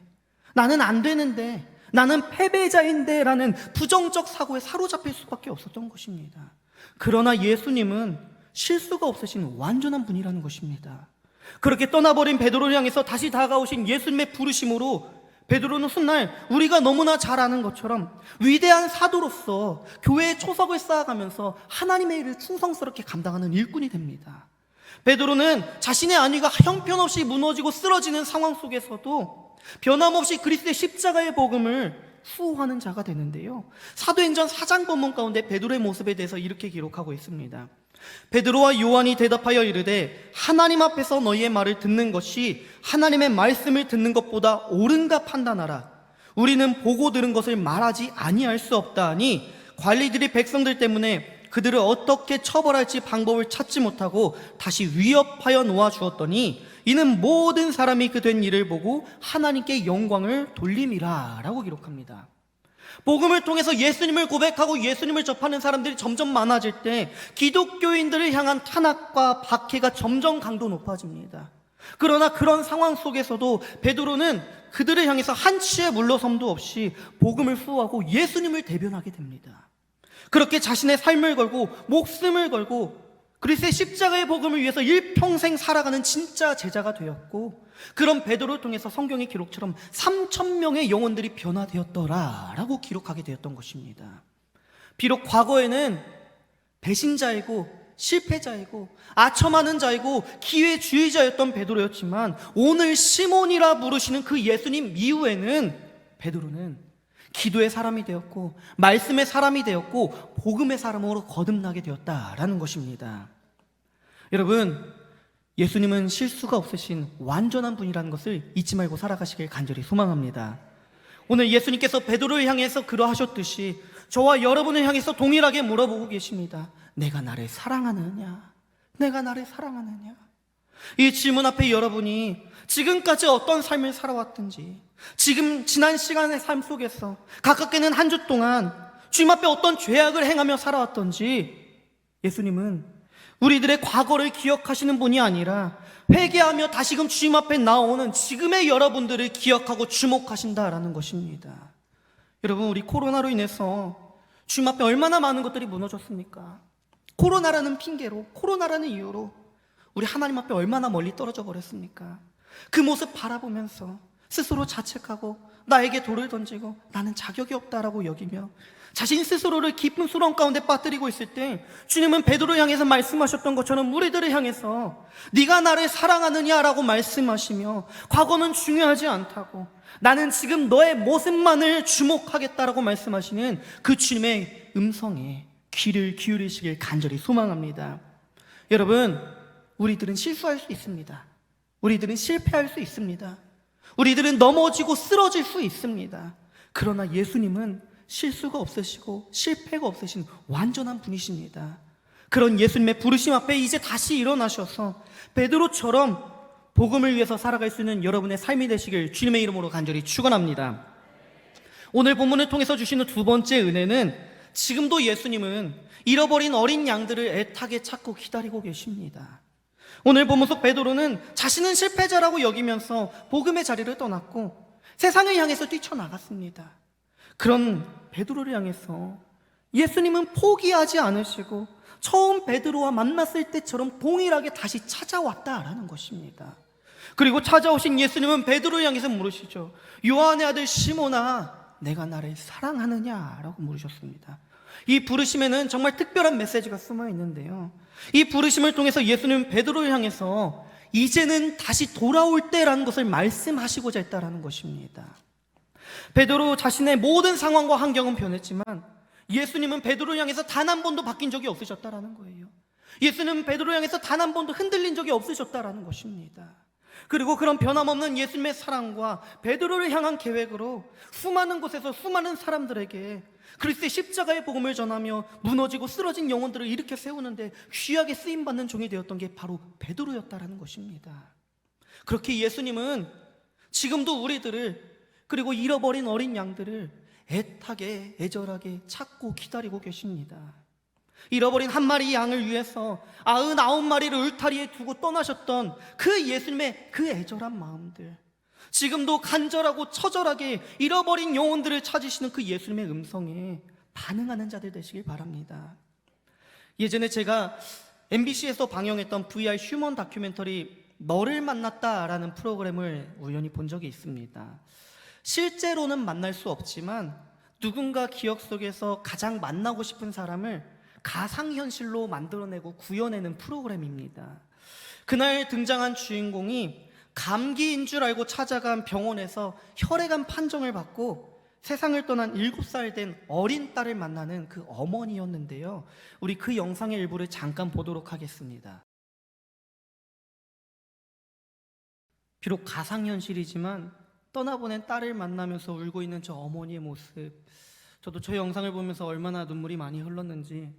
나는 안 되는데, 나는 패배자인데 라는 부정적 사고에 사로잡힐 수밖에 없었던 것입니다. 그러나 예수님은 실수가 없으신 완전한 분이라는 것입니다. 그렇게 떠나버린 베드로를 향해서 다시 다가오신 예수님의 부르심으로 베드로는 훗날 우리가 너무나 잘 아는 것처럼 위대한 사도로서 교회의 초석을 쌓아가면서 하나님의 일을 충성스럽게 감당하는 일꾼이 됩니다. 베드로는 자신의 안위가 형편없이 무너지고 쓰러지는 상황 속에서도 변함없이 그리스도의 십자가의 복음을 수호하는 자가 되는데요, 사도행전 4장 본문 가운데 베드로의 모습에 대해서 이렇게 기록하고 있습니다. 베드로와 요한이 대답하여 이르되 하나님 앞에서 너희의 말을 듣는 것이 하나님의 말씀을 듣는 것보다 옳은가 판단하라. 우리는 보고 들은 것을 말하지 아니할 수 없다 하니 관리들이 백성들 때문에 그들을 어떻게 처벌할지 방법을 찾지 못하고 다시 위협하여 놓아주었더니 이는 모든 사람이 그 된 일을 보고 하나님께 영광을 돌림이라 라고 기록합니다. 복음을 통해서 예수님을 고백하고 예수님을 접하는 사람들이 점점 많아질 때 기독교인들을 향한 탄압과 박해가 점점 강도 높아집니다. 그러나 그런 상황 속에서도 베드로는 그들을 향해서 한치의 물러섬도 없이 복음을 수호하고 예수님을 대변하게 됩니다. 그렇게 자신의 삶을 걸고 목숨을 걸고 그리스도의 십자가의 복음을 위해서 일평생 살아가는 진짜 제자가 되었고, 그런 베드로를 통해서 성경의 기록처럼 3,000명의 영혼들이 변화되었더라 라고 기록하게 되었던 것입니다. 비록 과거에는 배신자이고 실패자이고 아첨하는 자이고 기회주의자였던 베드로였지만 오늘 시몬이라 부르시는 그 예수님 이후에는 베드로는 기도의 사람이 되었고 말씀의 사람이 되었고 복음의 사람으로 거듭나게 되었다라는 것입니다. 여러분, 예수님은 실수가 없으신 완전한 분이라는 것을 잊지 말고 살아가시길 간절히 소망합니다. 오늘 예수님께서 베드로를 향해서 그러하셨듯이 저와 여러분을 향해서 동일하게 물어보고 계십니다. 내가 나를 사랑하느냐? 내가 나를 사랑하느냐? 이 질문 앞에 여러분이 지금까지 어떤 삶을 살아왔든지, 지금 지난 시간의 삶 속에서 가깝게는 한 주 동안 주님 앞에 어떤 죄악을 행하며 살아왔던지, 예수님은 우리들의 과거를 기억하시는 분이 아니라 회개하며 다시금 주님 앞에 나오는 지금의 여러분들을 기억하고 주목하신다라는 것입니다. 여러분, 우리 코로나로 인해서 주님 앞에 얼마나 많은 것들이 무너졌습니까? 코로나라는 핑계로, 코로나라는 이유로 우리 하나님 앞에 얼마나 멀리 떨어져 버렸습니까? 그 모습 바라보면서 스스로 자책하고 나에게 돌을 던지고 나는 자격이 없다라고 여기며 자신 스스로를 깊은 수렁 가운데 빠뜨리고 있을 때, 주님은 베드로를 향해서 말씀하셨던 것처럼 우리들을 향해서 네가 나를 사랑하느냐라고 말씀하시며, 과거는 중요하지 않다고, 나는 지금 너의 모습만을 주목하겠다라고 말씀하시는 그 주님의 음성에 귀를 기울이시길 간절히 소망합니다. 여러분, 우리들은 실수할 수 있습니다. 우리들은 실패할 수 있습니다. 우리들은 넘어지고 쓰러질 수 있습니다. 그러나 예수님은 실수가 없으시고 실패가 없으신 완전한 분이십니다. 그런 예수님의 부르심 앞에 이제 다시 일어나셔서 베드로처럼 복음을 위해서 살아갈 수 있는 여러분의 삶이 되시길 주님의 이름으로 간절히 축원합니다. 오늘 본문을 통해서 주시는 두 번째 은혜는, 지금도 예수님은 잃어버린 어린 양들을 애타게 찾고 기다리고 계십니다. 오늘 본문 속 베드로는 자신은 실패자라고 여기면서 복음의 자리를 떠났고 세상을 향해서 뛰쳐나갔습니다. 그런 베드로를 향해서 예수님은 포기하지 않으시고 처음 베드로와 만났을 때처럼 동일하게 다시 찾아왔다라는 것입니다. 그리고 찾아오신 예수님은 베드로를 향해서 물으시죠. 요한의 아들 시몬아, 내가 나를 사랑하느냐라고 물으셨습니다. 이 부르심에는 정말 특별한 메시지가 숨어 있는데요, 이 부르심을 통해서 예수님은 베드로를 향해서 이제는 다시 돌아올 때라는 것을 말씀하시고자 했다라는 것입니다. 베드로 자신의 모든 상황과 환경은 변했지만 예수님은 베드로를 향해서 단 한 번도 바뀐 적이 없으셨다라는 거예요. 예수님은 베드로를 향해서 단 한 번도 흔들린 적이 없으셨다라는 것입니다. 그리고 그런 변함없는 예수님의 사랑과 베드로를 향한 계획으로 수많은 곳에서 수많은 사람들에게 그리스도의 십자가의 복음을 전하며 무너지고 쓰러진 영혼들을 일으켜 세우는데 귀하게 쓰임받는 종이 되었던 게 바로 베드로였다라는 것입니다. 그렇게 예수님은 지금도 우리들을, 그리고 잃어버린 어린 양들을 애타게 애절하게 찾고 기다리고 계십니다. 잃어버린 한 마리 양을 위해서 99마리를 울타리에 두고 떠나셨던 그 예수님의 그 애절한 마음들, 지금도 간절하고 처절하게 잃어버린 영혼들을 찾으시는 그 예수님의 음성에 반응하는 자들 되시길 바랍니다. 예전에 제가 MBC에서 방영했던 VR 휴먼 다큐멘터리 너를 만났다라는 프로그램을 우연히 본 적이 있습니다. 실제로는 만날 수 없지만 누군가 기억 속에서 가장 만나고 싶은 사람을 가상현실로 만들어내고 구현해내는 프로그램입니다. 그날 등장한 주인공이 감기인 줄 알고 찾아간 병원에서 혈액암 판정을 받고 세상을 떠난 7살 된 어린 딸을 만나는 그 어머니였는데요, 우리 그 영상의 일부를 잠깐 보도록 하겠습니다. 비록 가상현실이지만 떠나보낸 딸을 만나면서 울고 있는 저 어머니의 모습, 저도 저 영상을 보면서 얼마나 눈물이 많이 흘렀는지.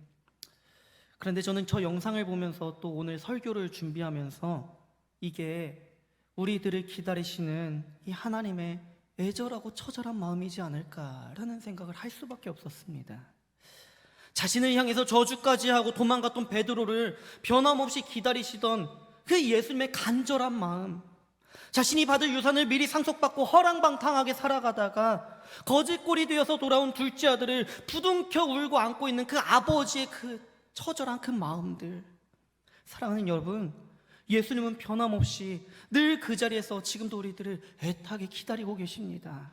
그런데 저는 저 영상을 보면서 또 오늘 설교를 준비하면서 이게 우리들을 기다리시는 이 하나님의 애절하고 처절한 마음이지 않을까라는 생각을 할 수밖에 없었습니다. 자신을 향해서 저주까지 하고 도망갔던 베드로를 변함없이 기다리시던 그 예수님의 간절한 마음, 자신이 받을 유산을 미리 상속받고 허랑방탕하게 살아가다가 거짓골이 되어서 돌아온 둘째 아들을 부둥켜 울고 안고 있는 그 아버지의 그 처절한 그 마음들. 사랑하는 여러분, 예수님은 변함없이 늘 그 자리에서 지금도 우리들을 애타게 기다리고 계십니다.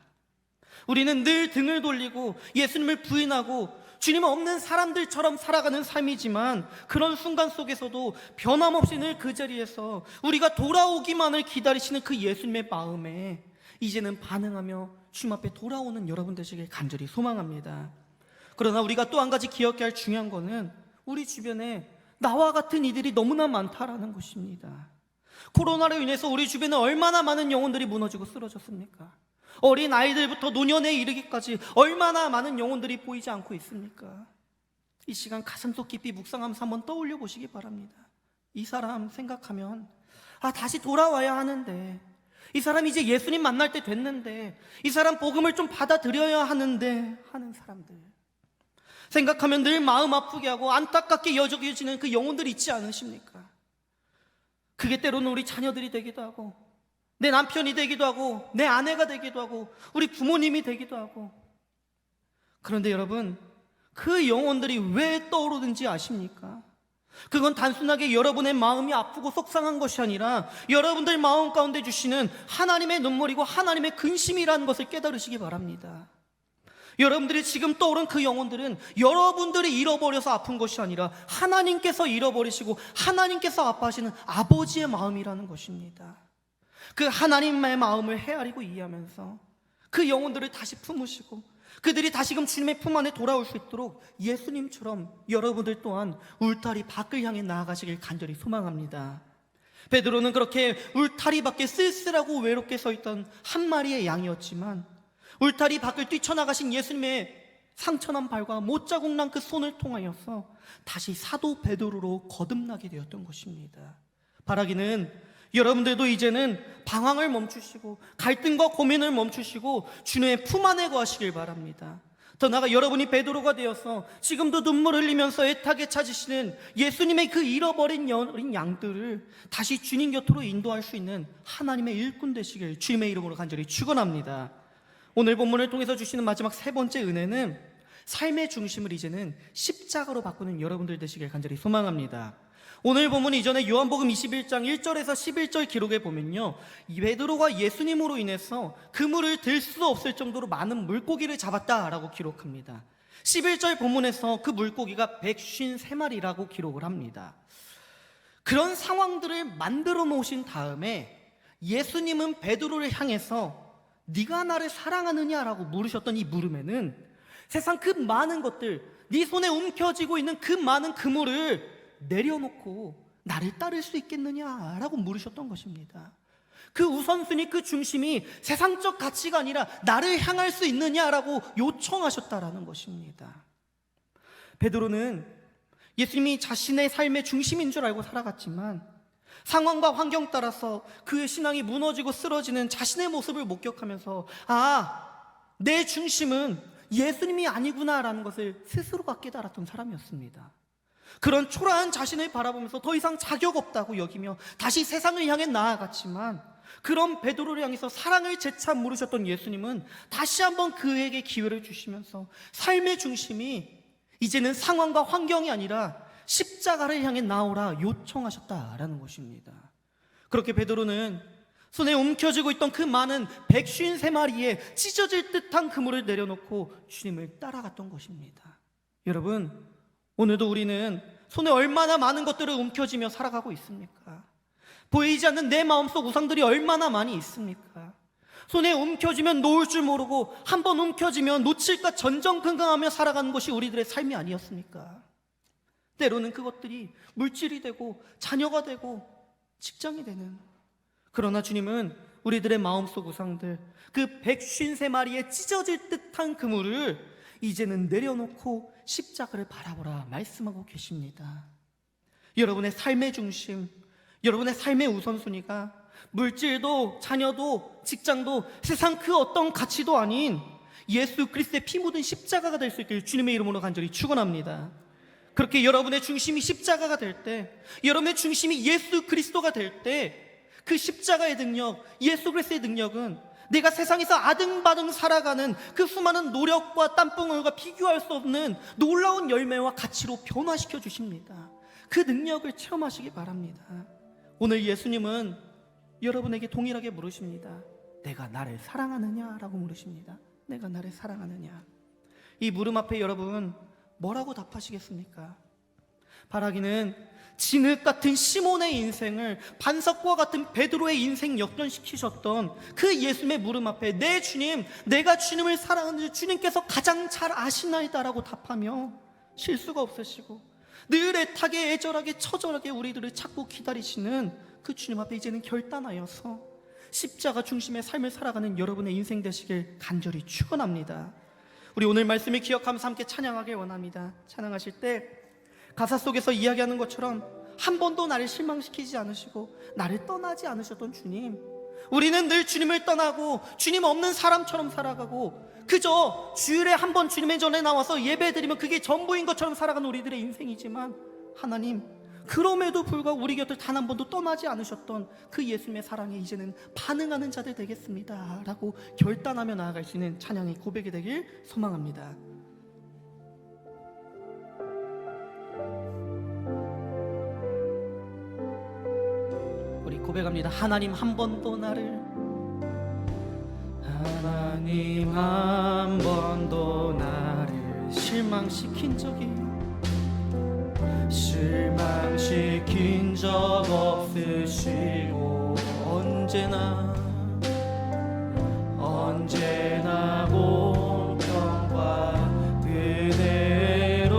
우리는 늘 등을 돌리고 예수님을 부인하고 주님 없는 사람들처럼 살아가는 삶이지만, 그런 순간 속에서도 변함없이 늘 그 자리에서 우리가 돌아오기만을 기다리시는 그 예수님의 마음에 이제는 반응하며 주님 앞에 돌아오는 여러분 되시길 간절히 소망합니다. 그러나 우리가 또 한 가지 기억해야 할 중요한 거는 우리 주변에 나와 같은 이들이 너무나 많다라는 것입니다. 코로나로 인해서 우리 주변에 얼마나 많은 영혼들이 무너지고 쓰러졌습니까? 어린 아이들부터 노년에 이르기까지 얼마나 많은 영혼들이 보이지 않고 있습니까? 이 시간 가슴속 깊이 묵상하면서 한번 떠올려 보시기 바랍니다. 이 사람 생각하면 다시 돌아와야 하는데, 이 사람 이제 예수님 만날 때 됐는데, 이 사람 복음을 좀 받아들여야 하는데 하는 사람들 생각하면 늘 마음 아프게 하고 안타깝게 여겨지는 그 영혼들이 있지 않으십니까? 그게 때로는 우리 자녀들이 되기도 하고, 내 남편이 되기도 하고, 내 아내가 되기도 하고, 우리 부모님이 되기도 하고. 그런데 여러분, 그 영혼들이 왜 떠오르는지 아십니까? 그건 단순하게 여러분의 마음이 아프고 속상한 것이 아니라 여러분들 마음 가운데 주시는 하나님의 눈물이고 하나님의 근심이라는 것을 깨달으시기 바랍니다. 여러분들이 지금 떠오른 그 영혼들은 여러분들이 잃어버려서 아픈 것이 아니라 하나님께서 잃어버리시고 하나님께서 아파하시는 아버지의 마음이라는 것입니다. 그 하나님의 마음을 헤아리고 이해하면서 그 영혼들을 다시 품으시고 그들이 다시금 주님의 품 안에 돌아올 수 있도록 예수님처럼 여러분들 또한 울타리 밖을 향해 나아가시길 간절히 소망합니다. 베드로는 그렇게 울타리 밖에 쓸쓸하고 외롭게 서 있던 한 마리의 양이었지만 울타리 밖을 뛰쳐나가신 예수님의 상처난 발과 못자국 난 그 손을 통하여서 다시 사도 베드로로 거듭나게 되었던 것입니다. 바라기는 여러분들도 이제는 방황을 멈추시고 갈등과 고민을 멈추시고 주님의 품 안에 거하시길 바랍니다. 더 나아가 여러분이 베드로가 되어서 지금도 눈물 흘리면서 애타게 찾으시는 예수님의 그 잃어버린 어린 양들을 다시 주님 곁으로 인도할 수 있는 하나님의 일꾼 되시길 주님의 이름으로 간절히 축원합니다. 오늘 본문을 통해서 주시는 마지막 세 번째 은혜는 삶의 중심을 이제는 십자가로 바꾸는 여러분들 되시길 간절히 소망합니다. 오늘 본문 이전에 요한복음 21장 1절에서 11절 기록에 보면요, 베드로가 예수님으로 인해서 그물을 들 수 없을 정도로 많은 물고기를 잡았다라고 기록합니다. 11절 본문에서 그 물고기가 153마리라고 기록을 합니다. 그런 상황들을 만들어 놓으신 다음에 예수님은 베드로를 향해서 네가 나를 사랑하느냐라고 물으셨던 이 물음에는 세상 그 많은 것들, 네 손에 움켜쥐고 있는 그 많은 그물을 내려놓고 나를 따를 수 있겠느냐라고 물으셨던 것입니다. 그 우선순위, 그 중심이 세상적 가치가 아니라 나를 향할 수 있느냐라고 요청하셨다라는 것입니다. 베드로는 예수님이 자신의 삶의 중심인 줄 알고 살아갔지만 상황과 환경 따라서 그의 신앙이 무너지고 쓰러지는 자신의 모습을 목격하면서 내 중심은 예수님이 아니구나라는 것을 스스로가 깨달았던 사람이었습니다. 그런 초라한 자신을 바라보면서 더 이상 자격 없다고 여기며 다시 세상을 향해 나아갔지만 그런 베드로를 향해서 사랑을 재차 물으셨던 예수님은 다시 한번 그에게 기회를 주시면서 삶의 중심이 이제는 상황과 환경이 아니라 십자가를 향해 나오라 요청하셨다라는 것입니다. 그렇게 베드로는 손에 움켜쥐고 있던 그 많은 153마리의 찢어질 듯한 그물을 내려놓고 주님을 따라갔던 것입니다. 여러분, 오늘도 우리는 손에 얼마나 많은 것들을 움켜쥐며 살아가고 있습니까? 보이지 않는 내 마음속 우상들이 얼마나 많이 있습니까? 손에 움켜쥐면 놓을 줄 모르고 한번 움켜쥐면 놓칠까 전전긍긍하며 살아가는 것이 우리들의 삶이 아니었습니까? 때로는 그것들이 물질이 되고 자녀가 되고 직장이 되는, 그러나 주님은 우리들의 마음속 우상들, 그 153마리의 찢어질 듯한 그물을 이제는 내려놓고 십자가를 바라보라 말씀하고 계십니다. 여러분의 삶의 중심, 여러분의 삶의 우선순위가 물질도 자녀도 직장도 세상 그 어떤 가치도 아닌 예수 그리스도의 피 묻은 십자가가 될 수 있길 주님의 이름으로 간절히 축원합니다. 그렇게 여러분의 중심이 십자가가 될 때, 여러분의 중심이 예수 그리스도가 될 때 그 십자가의 능력, 예수 그리스도의 능력은 내가 세상에서 아등바등 살아가는 그 수많은 노력과 땀방울과 비교할 수 없는 놀라운 열매와 가치로 변화시켜 주십니다. 그 능력을 체험하시기 바랍니다. 오늘 예수님은 여러분에게 동일하게 물으십니다. 내가 나를 사랑하느냐라고 물으십니다. 내가 나를 사랑하느냐. 이 물음 앞에 여러분 뭐라고 답하시겠습니까? 바라기는 진흙 같은 시몬의 인생을 반석과 같은 베드로의 인생 역전시키셨던 그 예수님의 물음 앞에 내 주님, 내가 주님을 사랑하는 주님께서 가장 잘 아시나이다라고 답하며 실수가 없으시고 늘 애타게 애절하게 처절하게 우리들을 찾고 기다리시는 그 주님 앞에 이제는 결단하여서 십자가 중심의 삶을 살아가는 여러분의 인생 되시길 간절히 축원합니다. 우리 오늘 말씀을 기억하면서 함께 찬양하길 원합니다. 찬양하실 때 가사 속에서 이야기하는 것처럼 한 번도 나를 실망시키지 않으시고 나를 떠나지 않으셨던 주님, 우리는 늘 주님을 떠나고 주님 없는 사람처럼 살아가고 그저 주일에 한 번 주님의 전에 나와서 예배드리면 그게 전부인 것처럼 살아가는 우리들의 인생이지만, 하나님 그럼에도 불구하고 우리 곁을 단 한 번도 떠나지 않으셨던 그 예수님의 사랑에 이제는 반응하는 자들 되겠습니다 라고 결단하며 나아갈 수 있는 찬양의 고백이 되길 소망합니다. 우리 고백합니다. 하나님 한 번도 나를, 하나님 한 번도 나를 실망시킨 적 없으시고 언제나 공평과 은혜로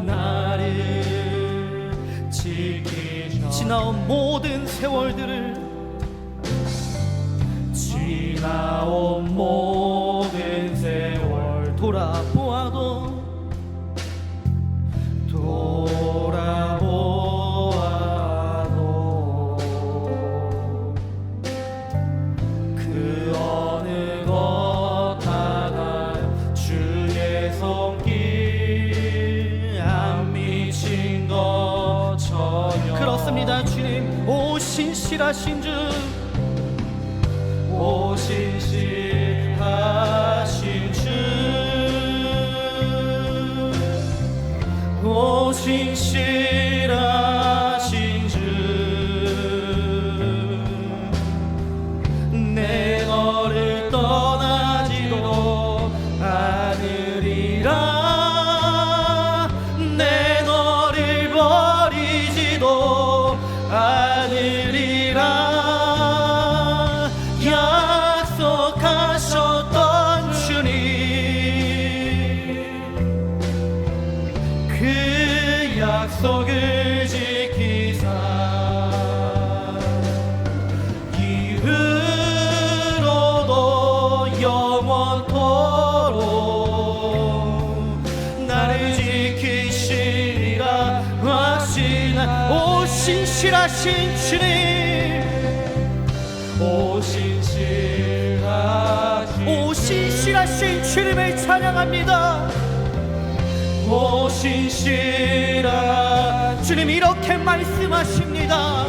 나를 지키셔. 지나온 모든 세월들을, 지나온 모든 세월 돌아보아도 그 어느 것 하나 주의 손길 안 미친 것 전혀. 그렇습니다. 주님, 오 신실하신 주, 오 신실하신 주, 오 신실하신 주, 내 너를 떠나지도 않으리라, 내 너를 버리지도 않으리라 약속하셨던 주님, 그 약속을 지키사 이후로도 영원토록 나를 지키시리라 확신한 오 신실하신 주님, 오 신실하신 주님을 찬양합니다. 오 신실한 주님, 이렇게 말씀하십니다.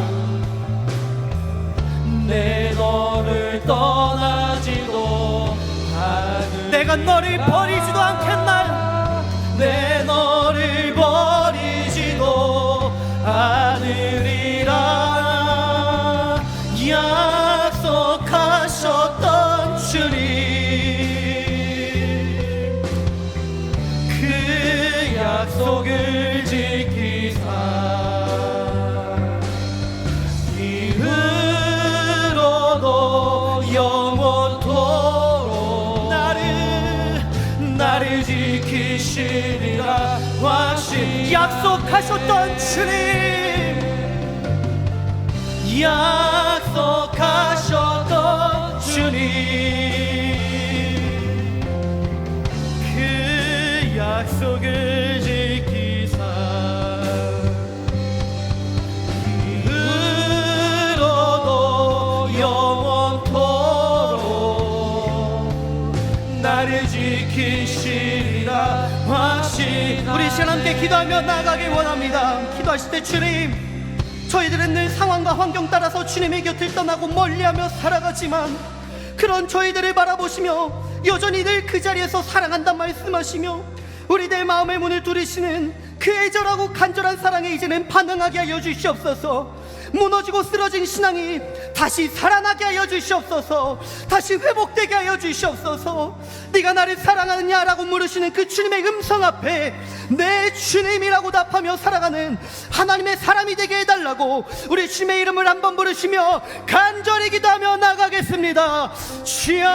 내 너를 떠나지도 않으리라, 내가 너를 버리지도 않겠나요? 내 너를 버리지도 않으리라 약속하셨던 주님, 그 약속을 지키사 이후로도 영원토록 나를 지키시리라 확신. 약속하셨던 주님, 약속하셨던 주님, 그 약속을 지키사 이후로도 영원토록 나를 지키시리라 확신. 우리 시간 함께 기도하며 나아가길 원합니다. 기도하실 때, 주님, 저희들은 늘 상황과 환경 따라서 주님의 곁을 떠나고 멀리하며 살아가지만, 그런 저희들을 바라보시며 여전히 늘 그 자리에서 사랑한다 말씀하시며 우리들 마음의 문을 두드리시는 그 애절하고 간절한 사랑에 이제는 반응하게 하여 주시옵소서. 무너지고 쓰러진 신앙이 다시 살아나게 하여 주시옵소서. 다시 회복되게 하여 주시옵소서. 네가 나를 사랑하느냐라고 물으시는 그 주님의 음성 앞에 내 주님이라고 답하며 살아가는 하나님의 사람이 되게 해달라고 우리 주님의 이름을 한번 부르시며 간절히 기도하며 나가겠습니다. 주여,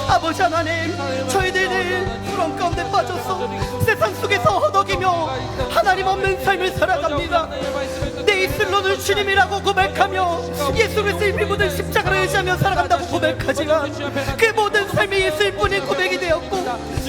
아버지 하나님, 저희들은 불안 가운데 빠져서 세상 속에서 허덕이며 하나님 없는 삶을 살아갑니다. 내 입술로는 주님이라고 고백하며 예수 그리스도의 피 묻은 십자가를 의지하며 살아간다고 고백하지만 그 모든 삶이 예수일 뿐인 고백이 되었고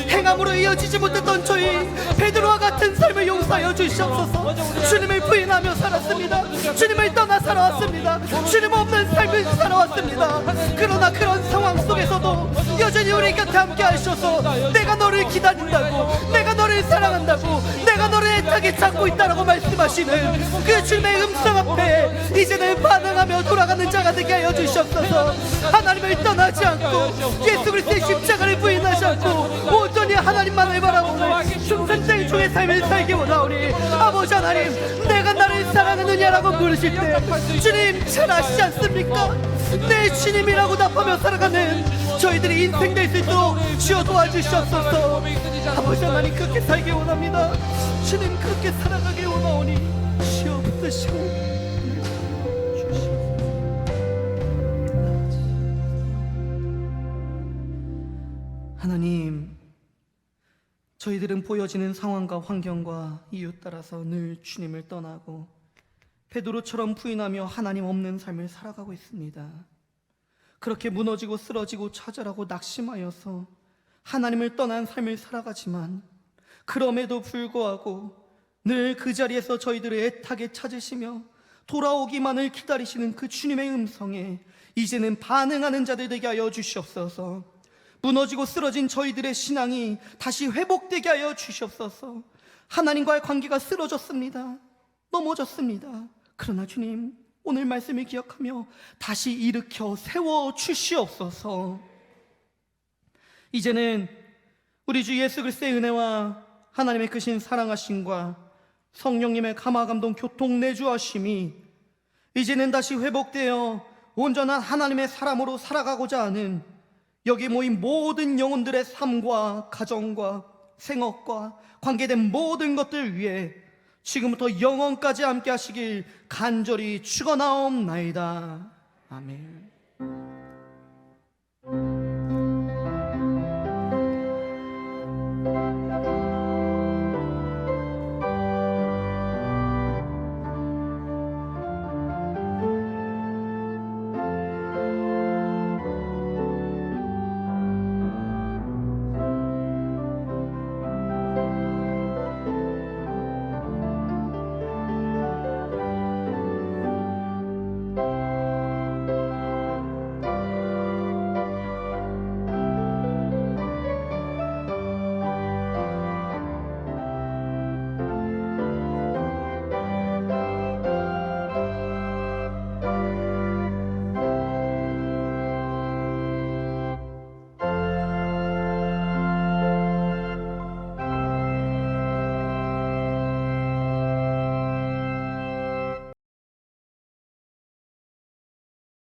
행함 신앙으로 이어지지 못했던 저희 베드로와 같은 삶을 용서하여 주시옵소서. 주님을 부인하며 살았습니다. 주님을 떠나 살아왔습니다. 주님 없는 삶을 살아왔습니다. 그러나 그런 상황 속에서도 여전히 우리 곁에 함께 하셔서 내가 너를 기다린다고, 내가 너를 사랑한다고, 내가 너를 애타게 찾고 있다라고 말씀하시는 그 주님의 음성 앞에 이제는 반응하며 돌아가는 자가 되게 하여 주시옵소서. 하나님을 떠나지 않고 예수 그리스도의 십자가를 부인하지 않고 온전히 하나님만을 바라보는 충성된 종의 삶을 살기 원하오니 아버지 하나님, 내가 나를 사랑하느냐라고 물으실 때 주님 잘 아시지 않습니까? 내 주님이라고 답하며 살아가는 저희들이 인생 될 수 있도록 주여 도와주시옵소서. 아버지 하나님, 그렇게 살기 원합니다. 주님 그렇게 살아가길 원하오니 주여 붙드시고 하나님, 저희들은 보여지는 상황과 환경과 이유 따라서 늘 주님을 떠나고 베드로처럼 부인하며 하나님 없는 삶을 살아가고 있습니다. 그렇게 무너지고 쓰러지고 좌절하고 낙심하여서 하나님을 떠난 삶을 살아가지만 그럼에도 불구하고 늘 그 자리에서 저희들을 애타게 찾으시며 돌아오기만을 기다리시는 그 주님의 음성에 이제는 반응하는 자들 되게 하여 주시옵소서. 무너지고 쓰러진 저희들의 신앙이 다시 회복되게 하여 주시옵소서. 하나님과의 관계가 쓰러졌습니다. 넘어졌습니다. 그러나 주님, 오늘 말씀을 기억하며 다시 일으켜 세워 주시옵소서. 이제는 우리 주 예수 그리스도의 은혜와 하나님의 크신 사랑하심과 성령님의 감화감동 교통 내주하심이 이제는 다시 회복되어 온전한 하나님의 사람으로 살아가고자 하는 여기 모인 모든 영혼들의 삶과 가정과 생업과 관계된 모든 것들 위해 지금부터 영원까지 함께 하시길 간절히 축원하옵나이다. 아멘.